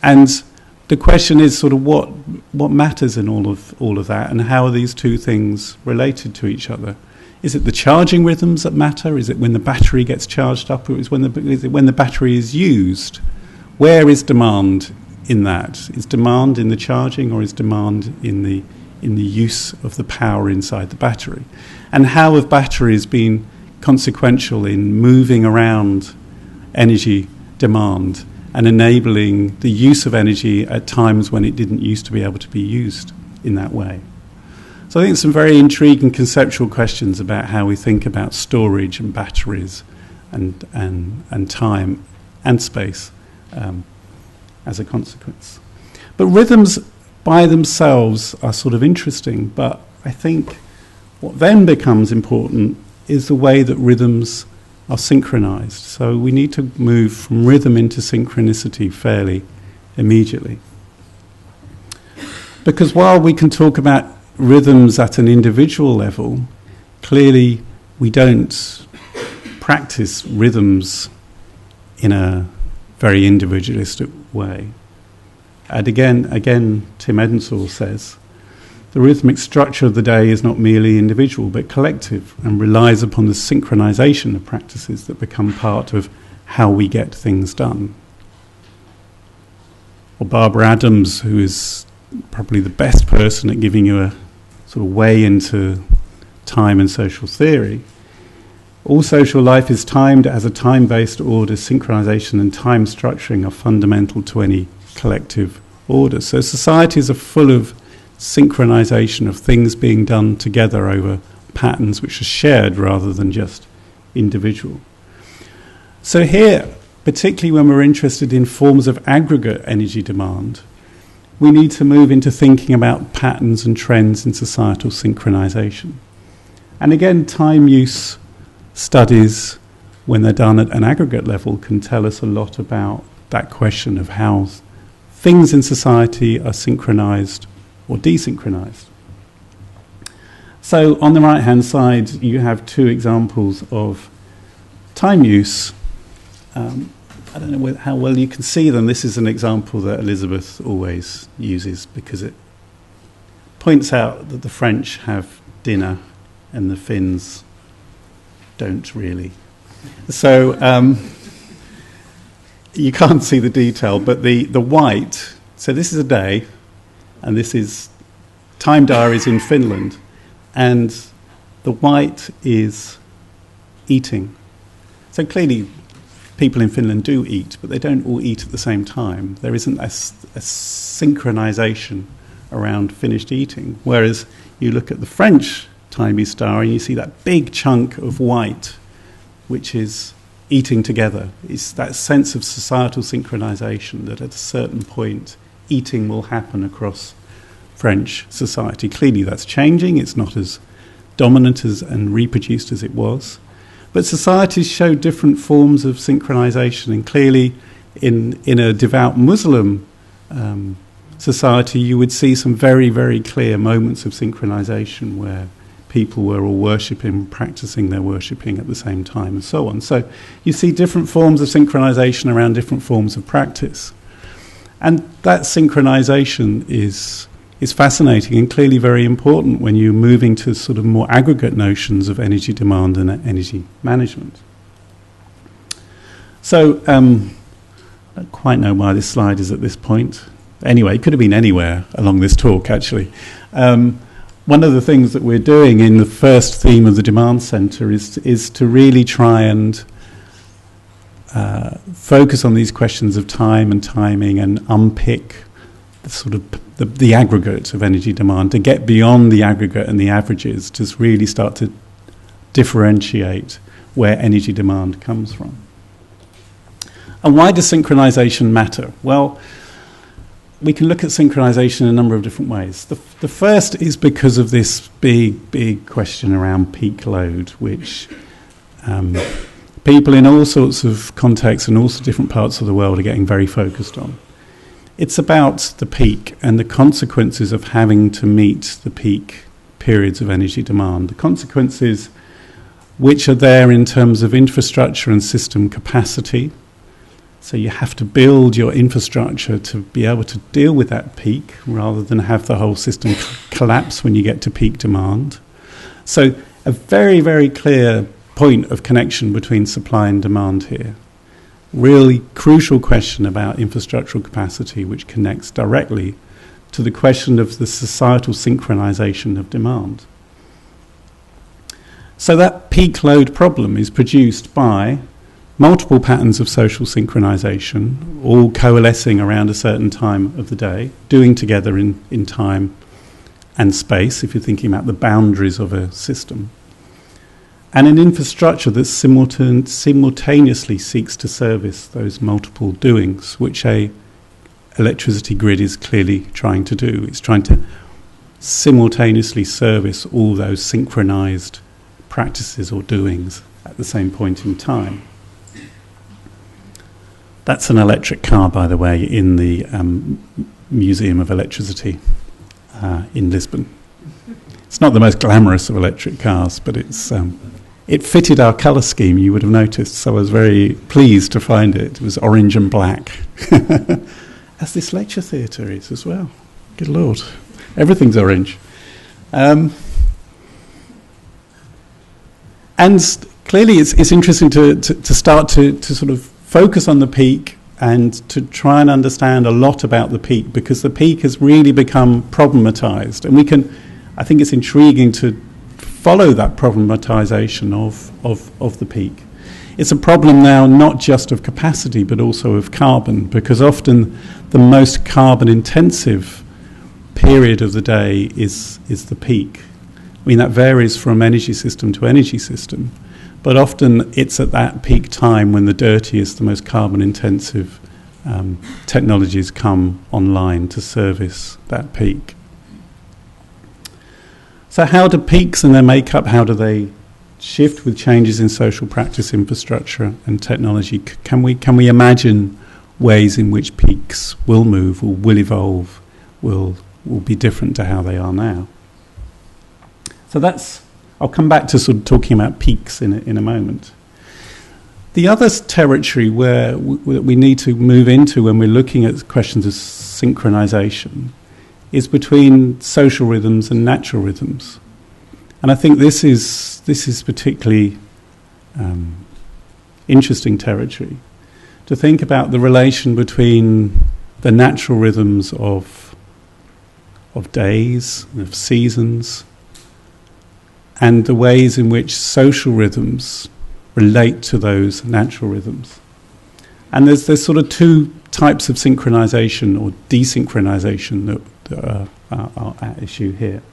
And the question is sort of what matters in all of that, and how are these two things related to each other? Is it the charging rhythms that matter? Is it when the battery gets charged up, or is it when the battery is used? Where is demand in that? Is demand in the charging, or is demand in the use of the power inside the battery? And how have batteries been consequential in moving around energy demand and enabling the use of energy at times when it didn't used to be able to be used in that way? So I think some very intriguing conceptual questions about how we think about storage and batteries and time and space as a consequence. But rhythms by themselves are sort of interesting, but I think what then becomes important is the way that rhythms are synchronized. So we need to move from rhythm into synchronicity fairly immediately. Because while we can talk about rhythms at an individual level, clearly we don't practice rhythms in a very individualistic way. And again, Tim Edensor says, the rhythmic structure of the day is not merely individual but collective, and relies upon the synchronization of practices that become part of how we get things done. Or Barbara Adams, who is probably the best person at giving you a sort of way into time and social theory. All social life is timed as a time-based order. Synchronization and time structuring are fundamental to any collective order. So societies are full of synchronization of things being done together over patterns which are shared rather than just individual. So here, particularly when we're interested in forms of aggregate energy demand, we need to move into thinking about patterns and trends in societal synchronization. And again, time use studies, when they're done at an aggregate level, can tell us a lot about that question of how things in society are synchronized or desynchronized. So on the right-hand side, you have two examples of time use. I don't know how well you can see them. This is an example that Elizabeth always uses because it points out that the French have dinner and the Finns don't really. So you can't see the detail, but the white, so this is a day, and this is time diaries in Finland, and the white is eating. So clearly people in Finland do eat, but they don't all eat at the same time. There isn't a synchronization around finished eating, whereas you look at the French time star and you see that big chunk of white, which is eating together. It's that sense of societal synchronization that at a certain point eating will happen across French society. Clearly that's changing. It's not as dominant and reproduced as it was. But societies show different forms of synchronization, and clearly in a devout Muslim society you would see some very, very clear moments of synchronization where people were all worshipping, practicing their worshipping at the same time, and so on. So you see different forms of synchronization around different forms of practice. And that synchronization is fascinating and clearly very important when you're moving to sort of more aggregate notions of energy demand and energy management. So I don't quite know why this slide is at this point. Anyway, it could have been anywhere along this talk, actually. one of the things that we're doing in the first theme of the Demand Centre is to really try and focus on these questions of time and timing and unpick the sort of the aggregate of energy demand, to get beyond the aggregate and the averages, to really start to differentiate where energy demand comes from. And why does synchronization matter? Well, we can look at synchronization in a number of different ways. The first is because of this big question around peak load, which people in all sorts of contexts and all sorts of different parts of the world are getting very focused on. It's about the peak and the consequences of having to meet the peak periods of energy demand. The consequences which are there in terms of infrastructure and system capacity. So you have to build your infrastructure to be able to deal with that peak rather than have the whole system collapse when you get to peak demand. So a very, very clear point of connection between supply and demand here. Really crucial question about infrastructural capacity, which connects directly to the question of the societal synchronization of demand. So that peak load problem is produced by multiple patterns of social synchronization, all coalescing around a certain time of the day, doing together in time and space, if you're thinking about the boundaries of a system. And an infrastructure that simultaneously seeks to service those multiple doings, which a electricity grid is clearly trying to do. It's trying to simultaneously service all those synchronized practices or doings at the same point in time. That's an electric car, by the way, in the Museum of Electricity in Lisbon. It's not the most glamorous of electric cars, but it fitted our colour scheme, you would have noticed, so I was very pleased to find it. It was orange and black, as this lecture theatre is as well. Good Lord, everything's orange. And clearly it's interesting to start to sort of focus on the peak and to try and understand a lot about the peak, because the peak has really become problematized, and I think it's intriguing to follow that problematization of the peak. It's a problem now not just of capacity but also of carbon, because often the most carbon intensive period of the day is the peak. I mean, that varies from energy system to energy system, but often it's at that peak time when the dirtiest, the most carbon intensive technologies come online to service that peak. So how do peaks and their makeup, how do they shift with changes in social practice, infrastructure and technology? Can we imagine ways in which peaks will move or will evolve, will be different to how they are now? So I'll come back to sort of talking about peaks in a moment. The other territory where we need to move into when we're looking at questions of synchronization is between social rhythms and natural rhythms. And I think this is particularly interesting territory, to think about the relation between the natural rhythms of days, of seasons, and the ways in which social rhythms relate to those natural rhythms. And there's sort of two types of synchronization or desynchronization that are at issue here.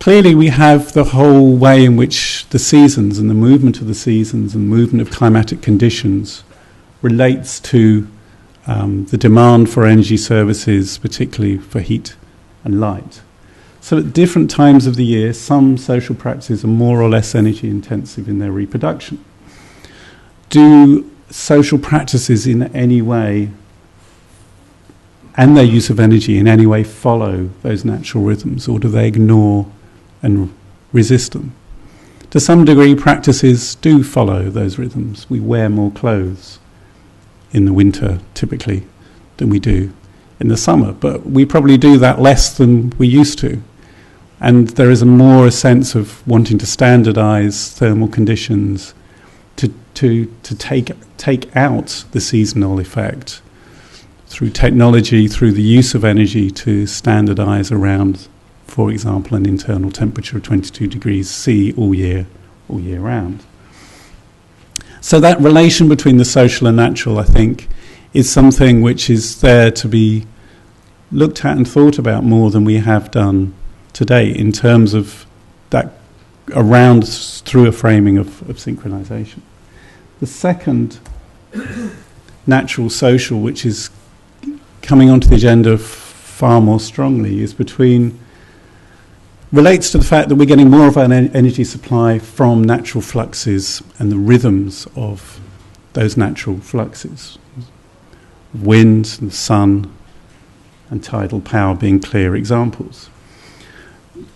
Clearly we have the whole way in which the seasons and the movement of the seasons and movement of climatic conditions relates to the demand for energy services, particularly for heat and light. So at different times of the year, some social practices are more or less energy intensive in their reproduction. Do social practices in any way and their use of energy in any way follow those natural rhythms, or do they ignore and resist them? To some degree, practices do follow those rhythms. We wear more clothes in the winter, typically, than we do in the summer, but we probably do that less than we used to. And there is a sense of wanting to standardize thermal conditions to take out the seasonal effect through technology, through the use of energy to standardize around for example, an internal temperature of 22 degrees C all year round. So that relation between the social and natural, I think, is something which is there to be looked at and thought about more than we have done today in terms of that around through a framing of synchronization. The second, natural social, which is coming onto the agenda far more strongly, relates to the fact that we're getting more of our energy supply from natural fluxes and the rhythms of those natural fluxes. Wind and sun and tidal power being clear examples.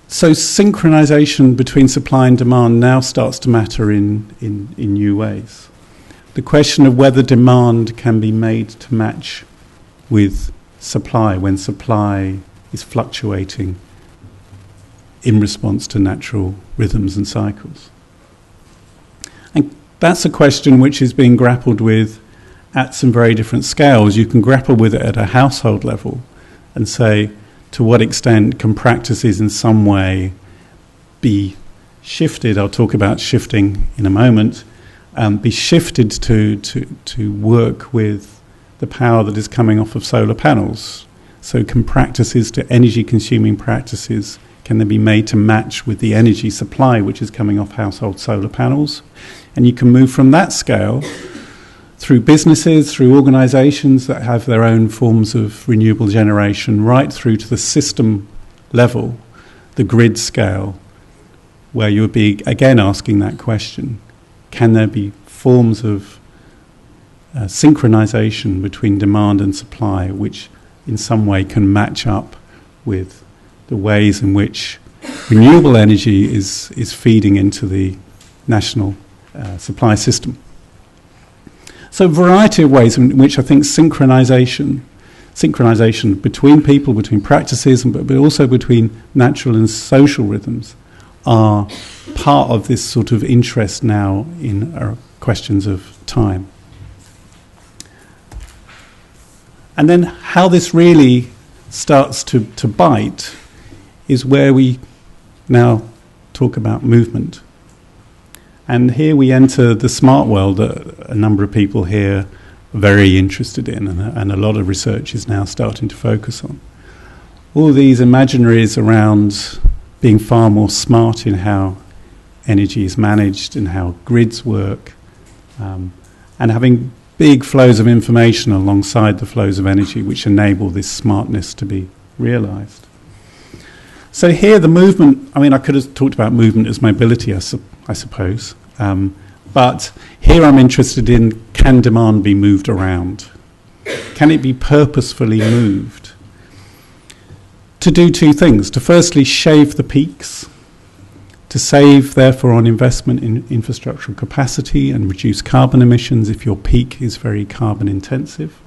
So synchronization between supply and demand now starts to matter in new ways. The question of whether demand can be made to match with supply when supply is fluctuating in response to natural rhythms and cycles. And that's a question which is being grappled with at some very different scales. You can grapple with it at a household level and say, to what extent can practices in some way be shifted? I'll talk about shifting in a moment. Be shifted to work with the power that is coming off of solar panels. So can practices to energy-consuming practices, can they be made to match with the energy supply which is coming off household solar panels? And you can move from that scale through businesses, through organisations that have their own forms of renewable generation, right through to the system level, the grid scale, where you would be again asking that question. Can there be forms of synchronization between demand and supply which in some way can match up with the ways in which renewable energy is feeding into the national supply system? So a variety of ways in which I think synchronization between people, between practices, but also between natural and social rhythms are part of this sort of interest now in questions of time. And then how this really starts to bite is where we now talk about movement. And here we enter the smart world that a number of people here are very interested in, and a lot of research is now starting to focus on. All these imaginaries around being far more smart in how energy is managed and how grids work, and having big flows of information alongside the flows of energy which enable this smartness to be realized. So here the movement, I could have talked about movement as mobility, I suppose, but here I'm interested in, can demand be moved around? Can it be purposefully moved? To do two things. To firstly shave the peaks, to save therefore on investment in infrastructural capacity and reduce carbon emissions if your peak is very carbon intensive.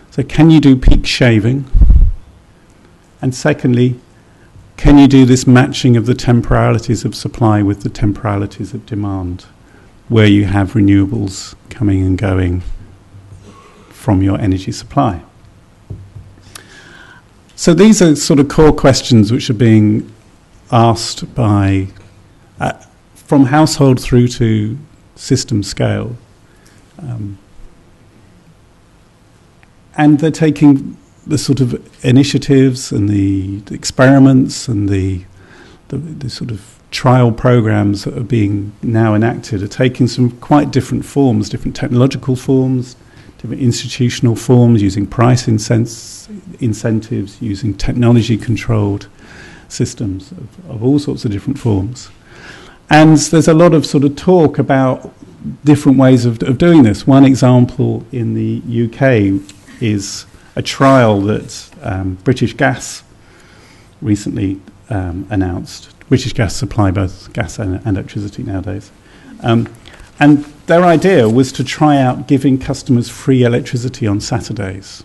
So can you do peak shaving? And secondly, can you do this matching of the temporalities of supply with the temporalities of demand, where you have renewables coming and going from your energy supply? So these are sort of core questions which are being asked by, from household through to system scale. And they're taking the sort of initiatives and the experiments and the sort of trial programs that are being now enacted are taking some quite different forms, different technological forms, different institutional forms, using price incentives, using technology-controlled systems of all sorts of different forms. And there's a lot of sort of talk about different ways of doing this. One example in the UK is a trial that British Gas recently announced. British Gas supply both gas and electricity nowadays. And their idea was to try out giving customers free electricity on Saturdays,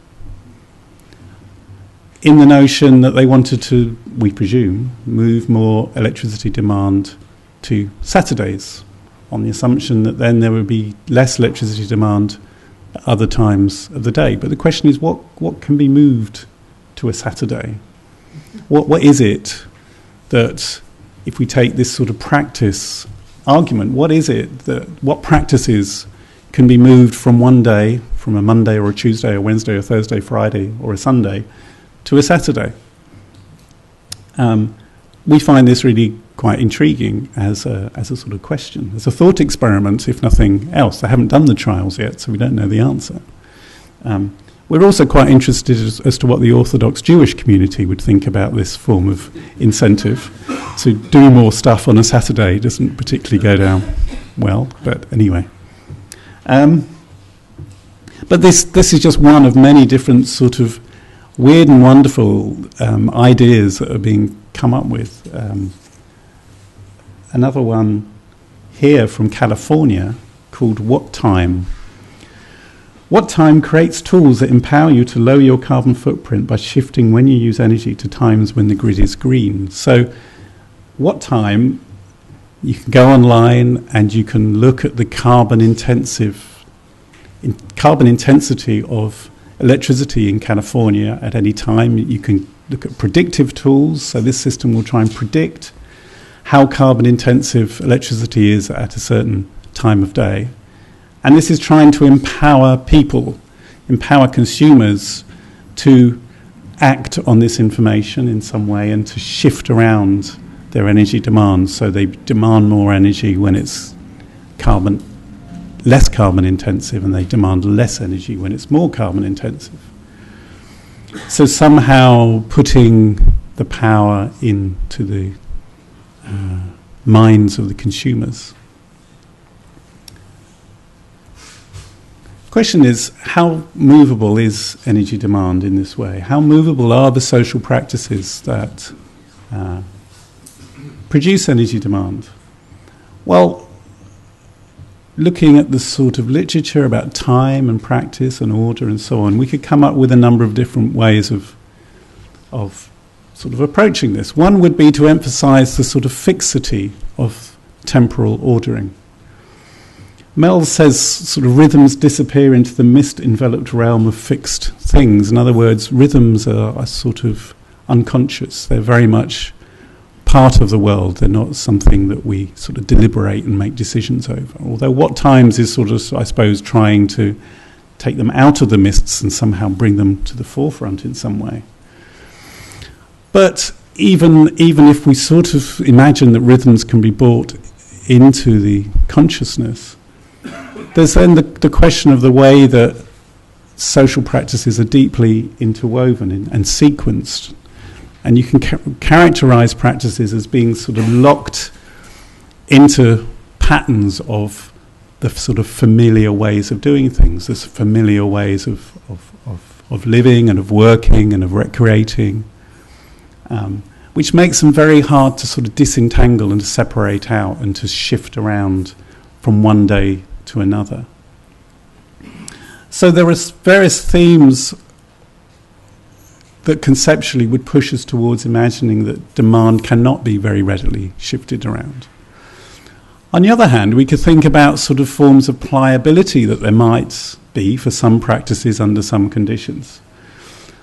in the notion that they wanted to, we presume, move more electricity demand to Saturdays, on the assumption that then there would be less electricity demand at other times of the day. But the question is, what can be moved to a Saturday? What is it that, if we take this sort of practice argument, what practices can be moved from one day, from a Monday or a Tuesday or Wednesday or Thursday, Friday or a Sunday, to a Saturday? We find this really quite intriguing as a sort of question, as a thought experiment, if nothing else. They haven't done the trials yet, so we don't know the answer. We're also quite interested as to what the Orthodox Jewish community would think about this form of incentive. So do more stuff on a Saturday doesn't particularly go down well, but anyway. But this is just one of many different sort of weird and wonderful ideas that are being come up with. Another one here from California called What Time? What Time creates tools that empower you to lower your carbon footprint by shifting when you use energy to times when the grid is green. So What Time, you can go online and you can look at the carbon intensity of electricity in California at any time. You can look at predictive tools. So this system will try and predict how carbon intensive electricity is at a certain time of day. And this is trying to empower people, empower consumers to act on this information in some way and to shift around their energy demands. So they demand more energy when it's less carbon intensive, and they demand less energy when it's more carbon intensive. So somehow putting the power into the minds of the consumers. The question is, how movable is energy demand in this way? How movable are the social practices that produce energy demand? Well, looking at the sort of literature about time and practice and order and so on, we could come up with a number of different ways of sort of approaching this. One would be to emphasize the sort of fixity of temporal ordering. Mel says sort of rhythms disappear into the mist-enveloped realm of fixed things. In other words, rhythms are sort of unconscious. They're very much part of the world. They're not something that we sort of deliberate and make decisions over. Although What Times is sort of, I suppose, trying to take them out of the mists and somehow bring them to the forefront in some way. But even if we sort of imagine that rhythms can be brought into the consciousness, there's then the question of the way that social practices are deeply interwoven and sequenced. And you can characterize practices as being sort of locked into patterns of the sort of familiar ways of doing things. There's familiar ways of living and of working and of recreating, which makes them very hard to sort of disentangle and to separate out and to shift around from one day to another. So there are various themes that conceptually would push us towards imagining that demand cannot be very readily shifted around. On the other hand, we could think about sort of forms of pliability that there might be for some practices under some conditions.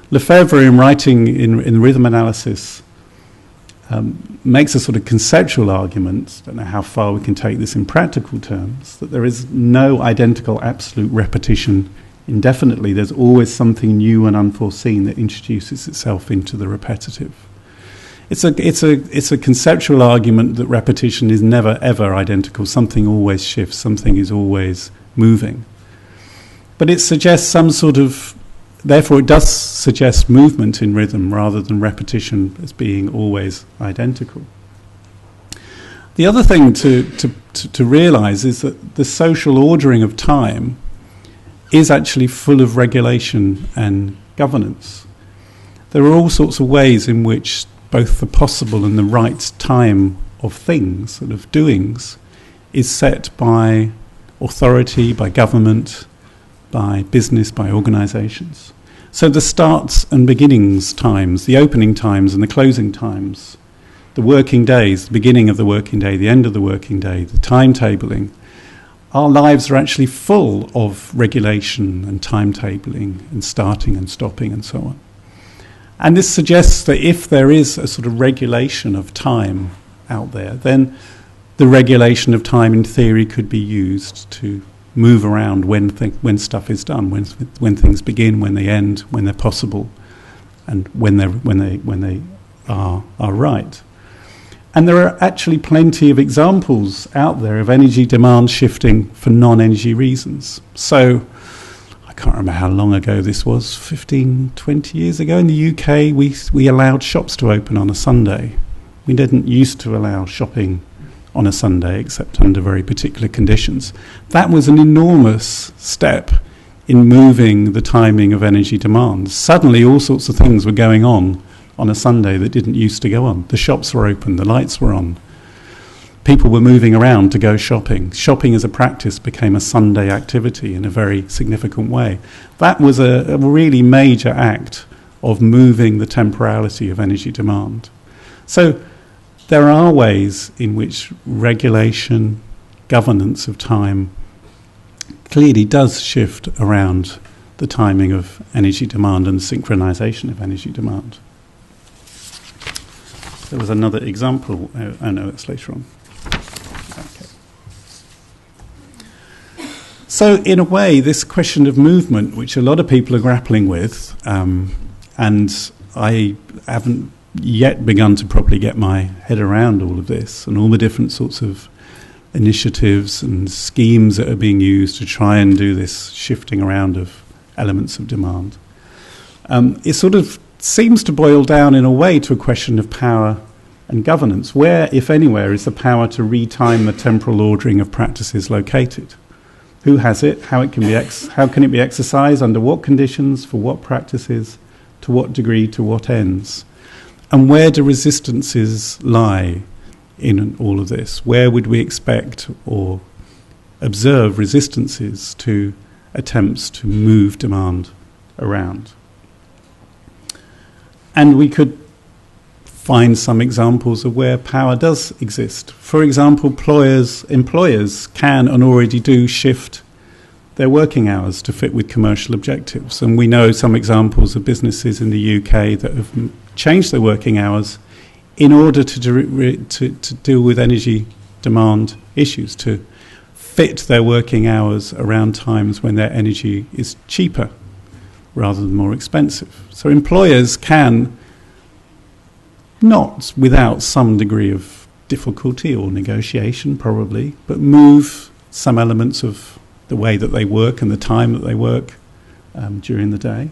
Lefebvre, in writing in Rhythm Analysis, makes a sort of conceptual argument, I don't know how far we can take this in practical terms, that there is no identical absolute repetition indefinitely. There's always something new and unforeseen that introduces itself into the repetitive. It's a conceptual argument that repetition is never ever identical. Something always shifts, something is always moving. But it suggests some sort of, therefore it does suggest movement in rhythm rather than repetition as being always identical. The other thing to realize is that the social ordering of time is actually full of regulation and governance. There are all sorts of ways in which both the possible and the right time of things, sort of doings, is set by authority, by government, by business, by organizations. So the starts and beginnings times, the opening times and the closing times, the working days, the beginning of the working day, the end of the working day, the timetabling, our lives are actually full of regulation and timetabling and starting and stopping and so on. And this suggests that if there is a sort of regulation of time out there, then the regulation of time in theory could be used to move around when stuff is done, when things begin, when they end, when they're possible, and when they are right. And there are actually plenty of examples out there of energy demand shifting for non-energy reasons. So I can't remember how long ago this was, 15, 20 years ago in the UK, we allowed shops to open on a Sunday. We didn't used to allow shopping on a Sunday except under very particular conditions. That was an enormous step in moving the timing of energy demand. Suddenly all sorts of things were going on a Sunday that didn't used to go on. The shops were open, the lights were on. People were moving around to go shopping. Shopping as a practice became a Sunday activity in a very significant way. That was a really major act of moving the temporality of energy demand. So there are ways in which regulation, governance of time clearly does shift around the timing of energy demand and the synchronization of energy demand. There was another example. Oh no, that's later on. Okay. So in a way, this question of movement, which a lot of people are grappling with, and I haven't yet begun to properly get my head around all of this and all the different sorts of initiatives and schemes that are being used to try and do this shifting around of elements of demand. It sort of seems to boil down in a way to a question of power and governance. Where, if anywhere, is the power to retime the temporal ordering of practices located? Who has it? How can it be exercised? Under what conditions? For what practices? To what degree? To what ends? And where do resistances lie in all of this? Where would we expect or observe resistances to attempts to move demand around? And we could find some examples of where power does exist. For example, employers can and already do shift their working hours to fit with commercial objectives. And we know some examples of businesses in the UK that have changed their working hours in order to deal with energy demand issues, to fit their working hours around times when their energy is cheaper rather than more expensive. So employers can, not without some degree of difficulty or negotiation probably, but move some elements of the way that they work and the time that they work during the day.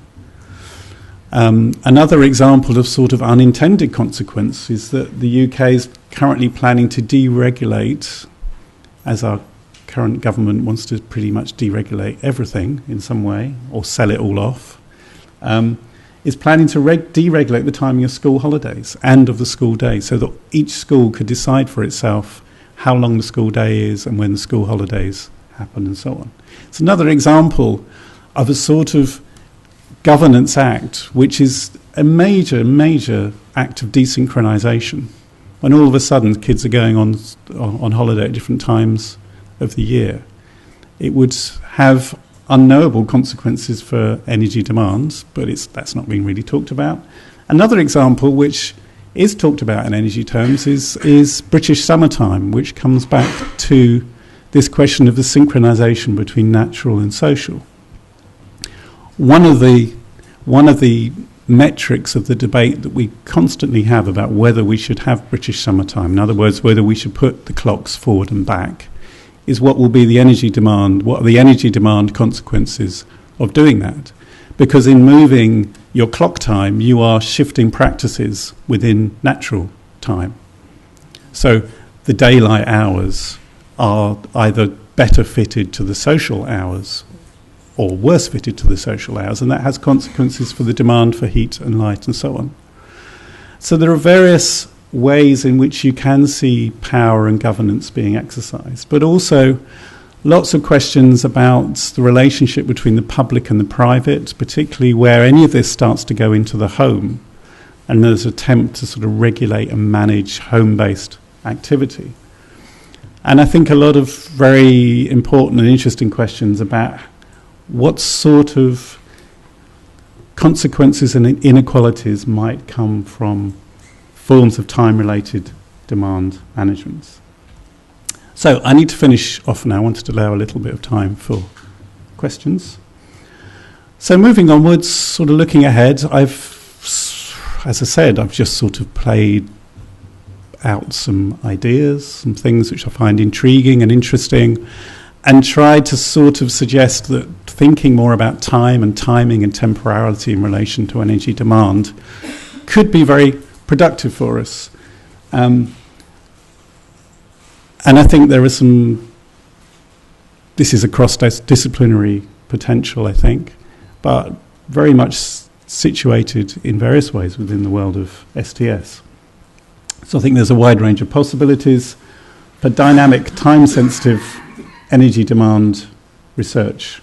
Another example of sort of unintended consequence is that the UK is currently planning to deregulate, as our current government wants to pretty much deregulate everything in some way, or sell it all off, is planning to deregulate the timing of school holidays and of the school day, so that each school could decide for itself how long the school day is and when the school holidays happen and so on. It's another example of a sort of governance act which is a major act of desynchronization, when all of a sudden kids are going on holiday at different times of the year. It would have unknowable consequences for energy demands, but that's not being really talked about. Another example which is talked about in energy terms is British summertime, which comes back to this question of the synchronization between natural and social. One of the metrics of the debate that we constantly have about whether we should have British summertime, in other words, whether we should put the clocks forward and back, is what will be the energy demand, what are the energy demand consequences of doing that? Because in moving your clock time, you are shifting practices within natural time. So the daylight hours are either better fitted to the social hours or worse fitted to the social hours, and that has consequences for the demand for heat and light and so on. So there are various ways in which you can see power and governance being exercised, but also lots of questions about the relationship between the public and the private, particularly where any of this starts to go into the home, and there's an attempt to sort of regulate and manage home-based activity. And I think a lot of very important and interesting questions about what sort of consequences and inequalities might come from forms of time-related demand management. So I need to finish off now. I wanted to allow a little bit of time for questions. So moving onwards, sort of looking ahead, as I said, I've just sort of played out some ideas, some things which I find intriguing and interesting, and tried to sort of suggest that thinking more about time and timing and temporality in relation to energy demand could be very productive for us. And I think there is this is a cross-disciplinary potential, I think, but very much situated in various ways within the world of STS. So I think there's a wide range of possibilities for dynamic, time-sensitive energy demand research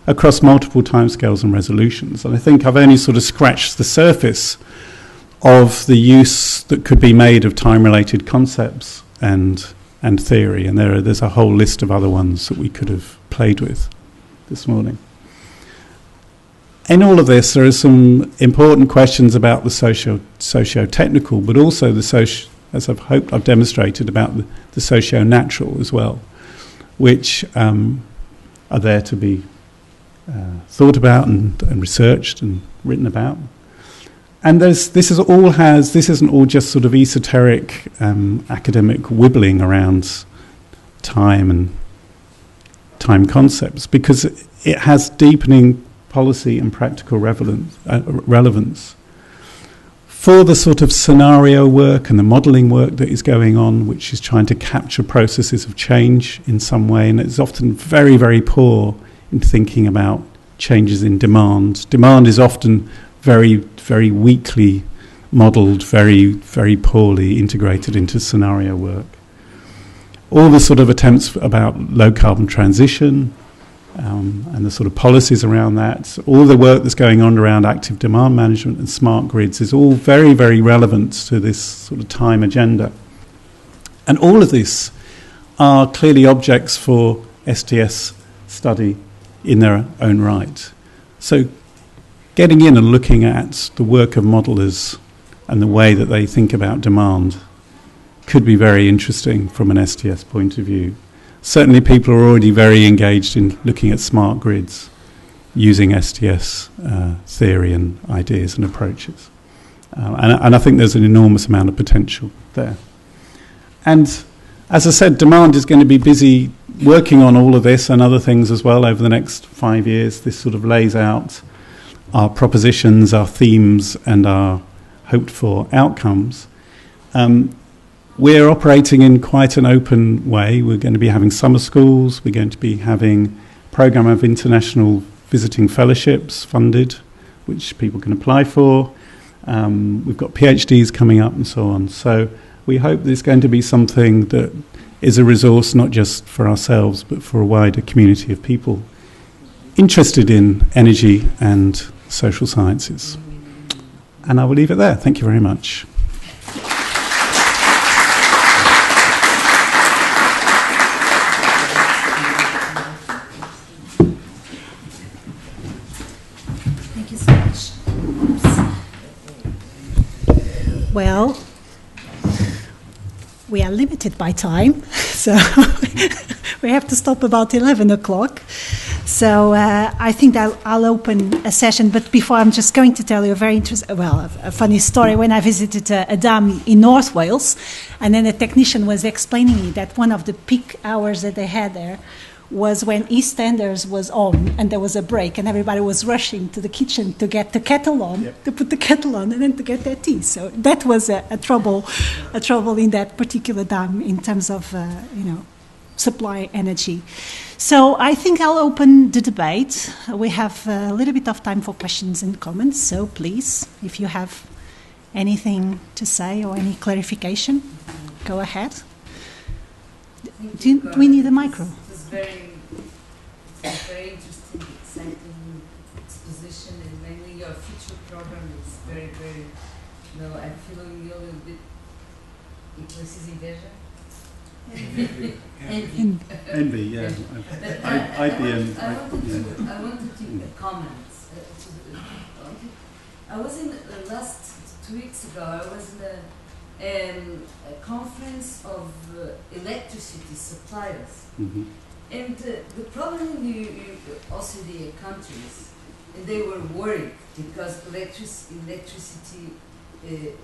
across multiple timescales and resolutions. And I think I've only sort of scratched the surface of the use that could be made of time-related concepts and theory, and there's a whole list of other ones that we could have played with this morning. In all of this, there are some important questions about the socio-technical, but also as I've demonstrated, about the socio-natural as well, which are there to be thought about and researched and written about. And this isn't all just sort of esoteric academic wibbling around time and time concepts, because it has deepening policy and practical relevance for the sort of scenario work and the modelling work that is going on, which is trying to capture processes of change in some way, and it's often very, very poor in thinking about changes in demand. Demand is often very, very weakly modelled, very, very poorly integrated into scenario work. All the sort of attempts about low carbon transition and the sort of policies around that, all the work that's going on around active demand management and smart grids is all very, very relevant to this sort of time agenda. And all of this are clearly objects for STS study in their own right. So getting in and looking at the work of modellers and the way that they think about demand could be very interesting from an STS point of view. Certainly people are already very engaged in looking at smart grids using STS theory and ideas and approaches. And I think there's an enormous amount of potential there. And as I said, demand is going to be busy working on all of this and other things as well over the next 5 years. This sort of lays out our propositions, our themes, and our hoped-for outcomes. We're operating in quite an open way. We're going to be having summer schools. We're going to be having a programme of international visiting fellowships funded, which people can apply for. We've got PhDs coming up and so on. So we hope there's going to be something that is a resource not just for ourselves, but for a wider community of people interested in energy and social sciences. And I will leave it there. Thank you very much. Thank you so much. Well, we are limited by time, so we have to stop about 11 o'clock. So I think that I'll open a session, but before I'm just going to tell you a funny story. When I visited a dam in North Wales, and then a technician was explaining me that one of the peak hours that they had there was when EastEnders was on and there was a break and everybody was rushing to the kitchen to get the kettle on, to put the kettle on and then to get their tea. So that was a trouble in that particular dam in terms of, supply energy. So I think I'll open the debate. We have a little bit of time for questions and comments. So please, if you have anything to say or any clarification, go ahead. Do we need a micro? It's very interesting, exciting exposition, and mainly your future program is very, very, I'm feeling a little bit, Envy, yeah. I wanted to comment. I was in last 2 weeks ago. I was in a conference of electricity suppliers, and the problem in the OCDE countries, they were worried because electricity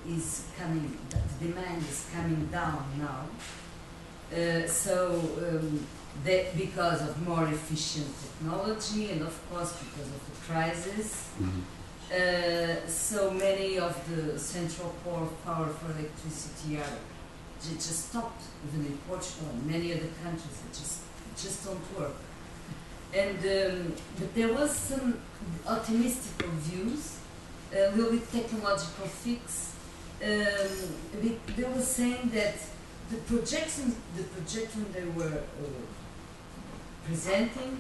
is coming. The demand is coming down now. Because of more efficient technology and of course because of the crisis, so many of the central power for electricity are just stopped. Even in Portugal and many other countries, it just don't work. And but there was some optimistic views, a little bit technological fix. They were saying that the projection they were presenting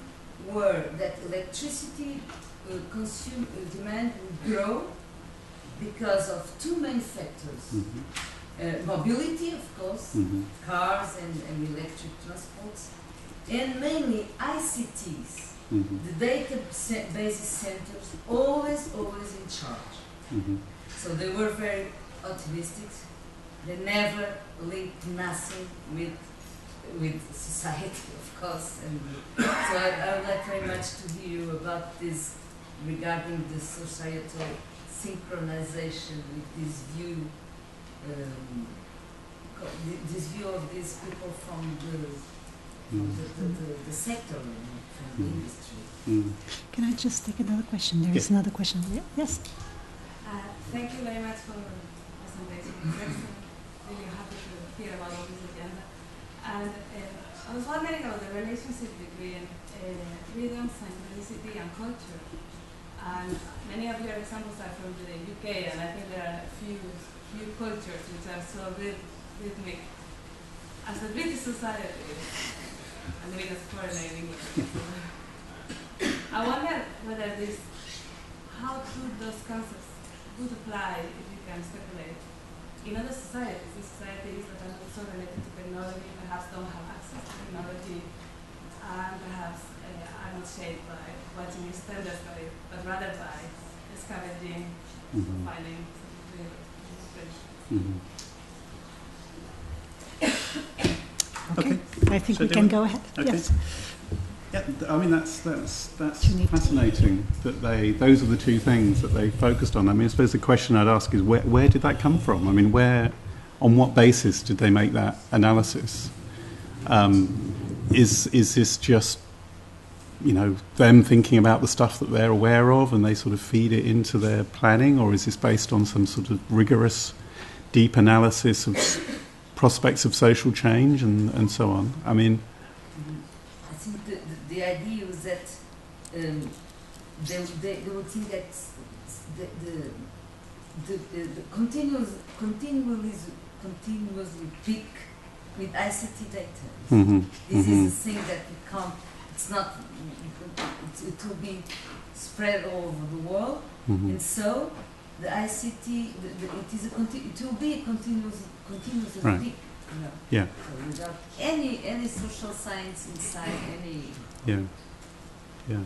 were that electricity demand would grow because of two main factors. Mobility, of course, cars and electric transports, and mainly ICTs, the database centers, always in charge. So they were very optimistic. They never linked nothing with society, of course. And so I would like very much to hear you about this regarding the societal synchronization with this view of these people from the sector, from the industry. Can I just take another question? There is another question. Yes. Thank you very much for the presentation. Really happy to hear about all this agenda. And I was wondering about the relationship between rhythm, synchronicity, and culture. And many of your examples are from the UK, and I think there are a few cultures which are so rhythmic. As a British society, and living as foreigner in English, I wonder whether how could those concepts would apply, if you can speculate, in other societies, the societies that are not so related to technology, perhaps don't have access to technology, and perhaps are not shaped by watching standards, but rather by scavenging, finding something real. Okay. I think we can go ahead. Okay. Yes. Yeah, I mean that's fascinating that those are the two things that they focused on. I mean, I suppose the question I'd ask is where did that come from? I mean, on what basis did they make that analysis? Is this just them thinking about the stuff that they're aware of and they sort of feed it into their planning, or is this based on some sort of rigorous, deep analysis of prospects of social change and so on? I mean, I think the idea was that they would think that the continuously peak with ICT data. This is a thing that we can't. It's not. It will be spread all over the world, and so the ICT. It will be a continuously right. peak. Yeah. So without any social science inside any. Yeah. Yeah.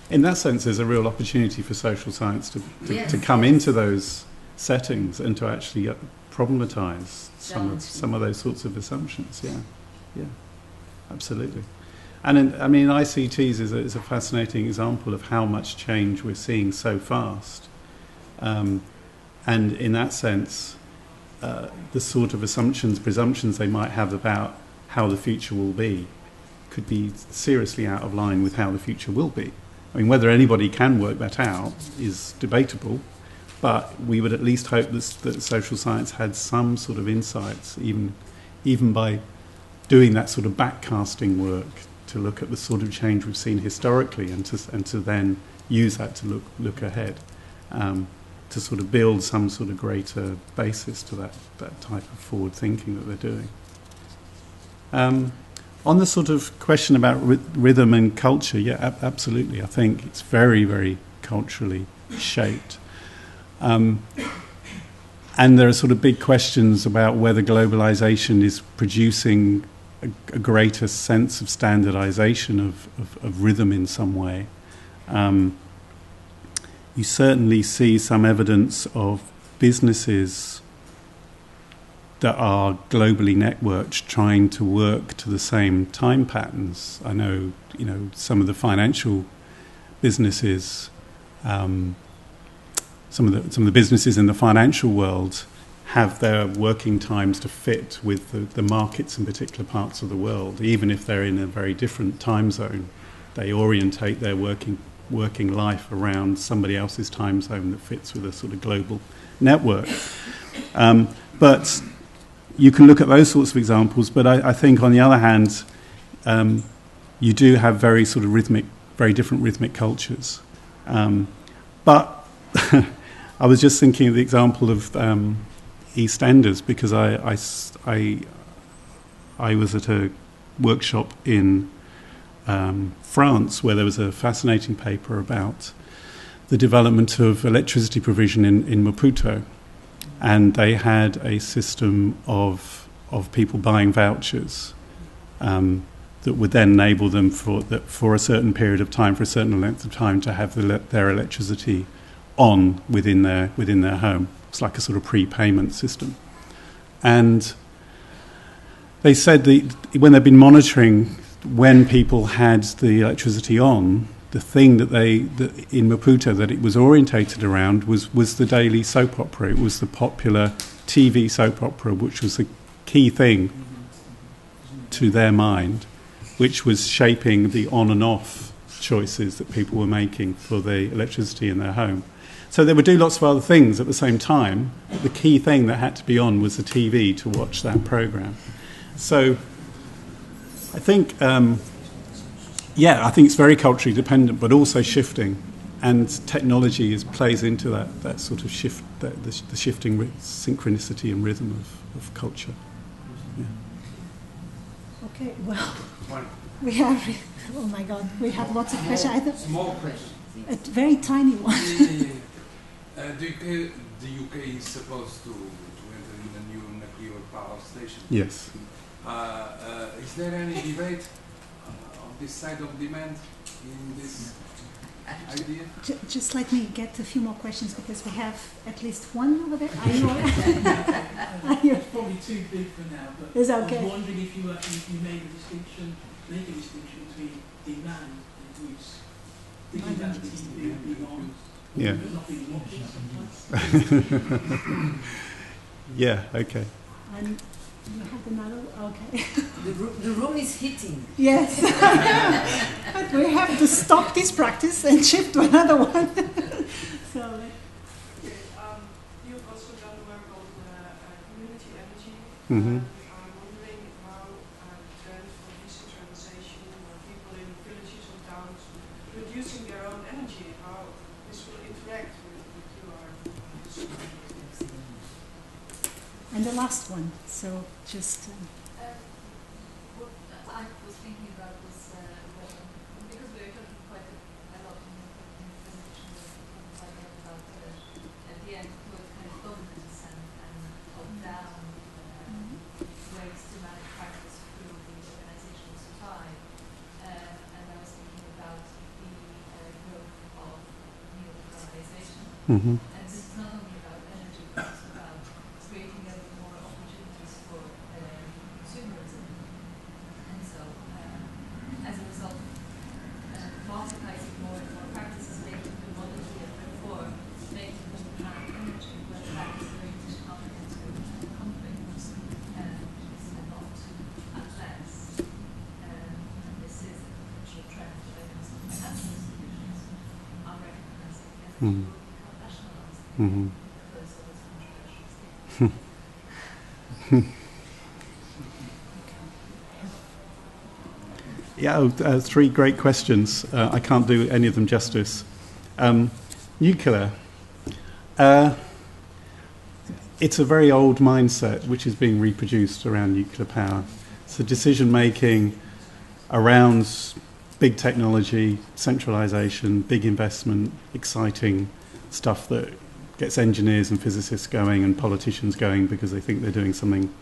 In that sense, there's a real opportunity for social science to come into those settings and to actually problematize some of those sorts of assumptions. Yeah. Yeah. Absolutely. And I mean, ICTs is a fascinating example of how much change we're seeing so fast. And in that sense, the sort of presumptions they might have about how the future will be could be seriously out of line with how the future will be. I mean, whether anybody can work that out is debatable, but we would at least hope that social science had some sort of insights, even by doing that sort of backcasting work to look at the sort of change we've seen historically and to then use that to look ahead. To sort of build some sort of greater basis to that type of forward thinking that they're doing. On the sort of question about rhythm and culture, yeah, absolutely. I think it's very, very culturally shaped. And there are sort of big questions about whether globalization is producing a greater sense of standardization of rhythm in some way. you certainly see some evidence of businesses that are globally networked trying to work to the same time patterns. I know, some of the financial businesses, some of the businesses in the financial world have their working times to fit with the markets in particular parts of the world. Even if they're in a very different time zone, they orientate their working life around somebody else's time zone that fits with a sort of global network. But you can look at those sorts of examples, but I think on the other hand, you do have very sort of very different rhythmic cultures. But I was just thinking of the example of EastEnders, because I was at a workshop in France where there was a fascinating paper about the development of electricity provision in Maputo. And they had a system of people buying vouchers that would then enable them for a certain period of time, for a certain length of time, to have their electricity on within their home. It's like a sort of prepayment system. And they said that when they've been monitoring when people had the electricity on, the thing that in Maputo that it was orientated around was the daily soap opera. It was the popular TV soap opera, which was the key thing to their mind, which was shaping the on and off choices that people were making for the electricity in their home. So they would do lots of other things at the same time. The key thing that had to be on was the TV to watch that program. So I think... I think it's very culturally dependent, but also shifting, and technology plays into that sort of shift, the shifting synchronicity and rhythm of culture. Yeah. Okay, well, we have. Oh my God, we have lots of questions. Small questions. A very tiny one. The UK is supposed to enter in a new nuclear power station. Yes. Is there any debate this side of demand in this idea? Just let me get a few more questions, because we have at least one over there. Are you all right? It's probably too big for now, but it's okay. I was wondering if you make a distinction between demand and use. Thinking about the TV being on, but not being watched sometimes. Yeah, okay. And you have another? Okay. The room is heating. Yes. But we have to stop this practice and shift to another one. So. You've also done work on community energy. Mm-hmm. I'm wondering how the trend for decentralization, people in villages or towns producing their own energy, how this will interact with your. And the last one. So just. What I was thinking about was because we were talking quite a lot in the presentation, quite a lot about at the end what kind of governance and top-down ways to manage practice through the organizational supply. And I was thinking about the growth of neo-liberalization. Mm-hmm. And this is not only about energy, but also about creating more opportunities for consumerism. And so, as a result of multiplying more and more practices, making commodity and therefore making them energy, where that is very much coming into conflict and not unless, and this is a potential trend where some financial institutions are recognizing energy will become nationalized because of its controversial state. Yeah, three great questions. I can't do any of them justice. Nuclear. It's a very old mindset which is being reproduced around nuclear power. So decision-making around big technology, centralization, big investment, exciting stuff that gets engineers and physicists going and politicians going because they think they're doing something,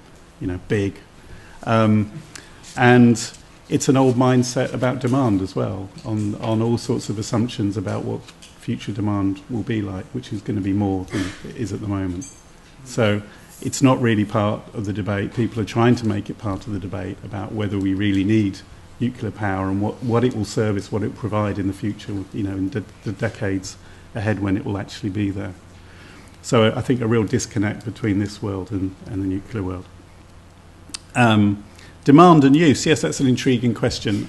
big. And it's an old mindset about demand as well, on all sorts of assumptions about what future demand will be like, which is going to be more than it is at the moment. So it's not really part of the debate. People are trying to make it part of the debate about whether we really need nuclear power and what it will service, what it will provide in the future, you know, in the decades ahead when it will actually be there. So I think a real disconnect between this world and the nuclear world. Demand and use, yes, that's an intriguing question.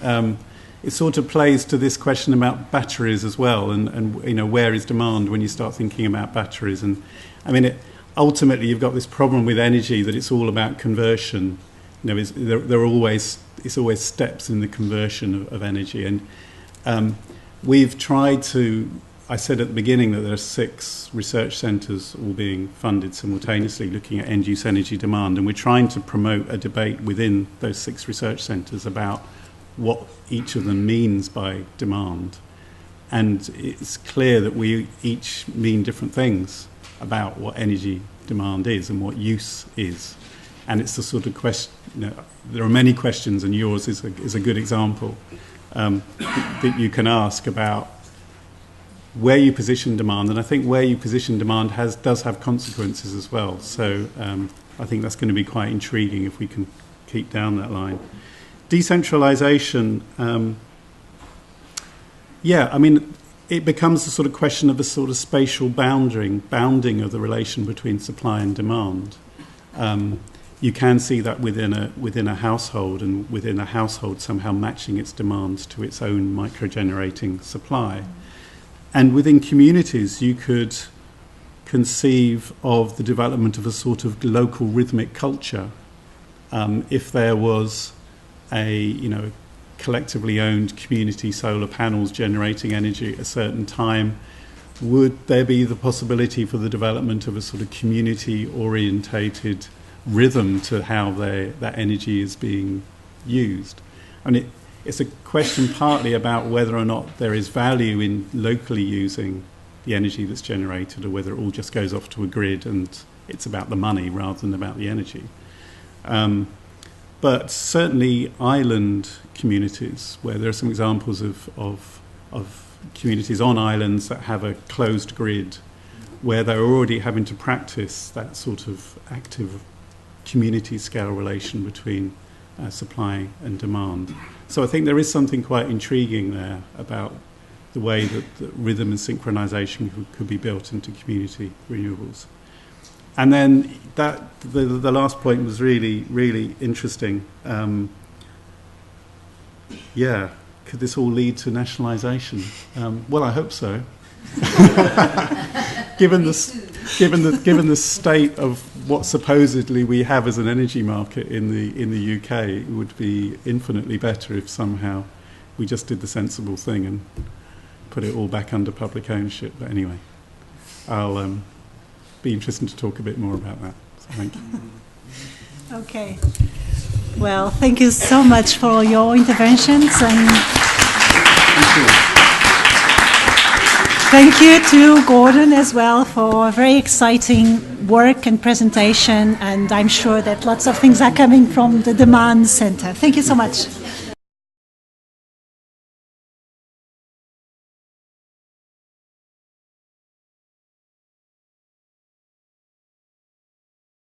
It sort of plays to this question about batteries as well, and you know, where is demand when you start thinking about batteries? And I mean, ultimately, you've got this problem with energy that it's all about conversion. You know, it's always steps in the conversion of energy, and we've tried to. I said at the beginning that there are 6 research centres all being funded simultaneously looking at end-use energy demand, and we're trying to promote a debate within those 6 research centres about what each of them means by demand. And it's clear that we each mean different things about what energy demand is and what use is. And it's the sort of question, you know, there are many questions, and yours is a good example, that you can ask about where you position demand, and I think where you position demand does have consequences as well. So I think that's going to be quite intriguing if we can keep down that line. Decentralisation, yeah, I mean, it becomes a sort of question of a sort of spatial bounding of the relation between supply and demand. You can see that within a household, and within a household somehow matching its demands to its own micro-generating supply. And within communities, you could conceive of the development of a sort of local rhythmic culture. If there was a collectively owned community solar panels generating energy at a certain time, would there be the possibility for the development of a sort of community-orientated rhythm to how that energy is being used? I mean, it's a question partly about whether or not there is value in locally using the energy that's generated, or whether it all just goes off to a grid and it's about the money rather than about the energy. But certainly island communities, where there are some examples of communities on islands that have a closed grid, where they're already having to practice that sort of active community scale relation between supply and demand. So I think there is something quite intriguing there about the way that rhythm and synchronization could be built into community renewables. And then the last point was really, really interesting. Yeah, could this all lead to nationalisation? Well, I hope so. given the state of what supposedly we have as an energy market in the UK, it would be infinitely better if somehow we just did the sensible thing and put it all back under public ownership. But anyway, I'll be interested to talk a bit more about that. So thank you. Okay. Well, thank you so much for your interventions, and thank you to Gordon as well for a very exciting work and presentation, and I'm sure that lots of things are coming from the Demand Center. Thank you so much.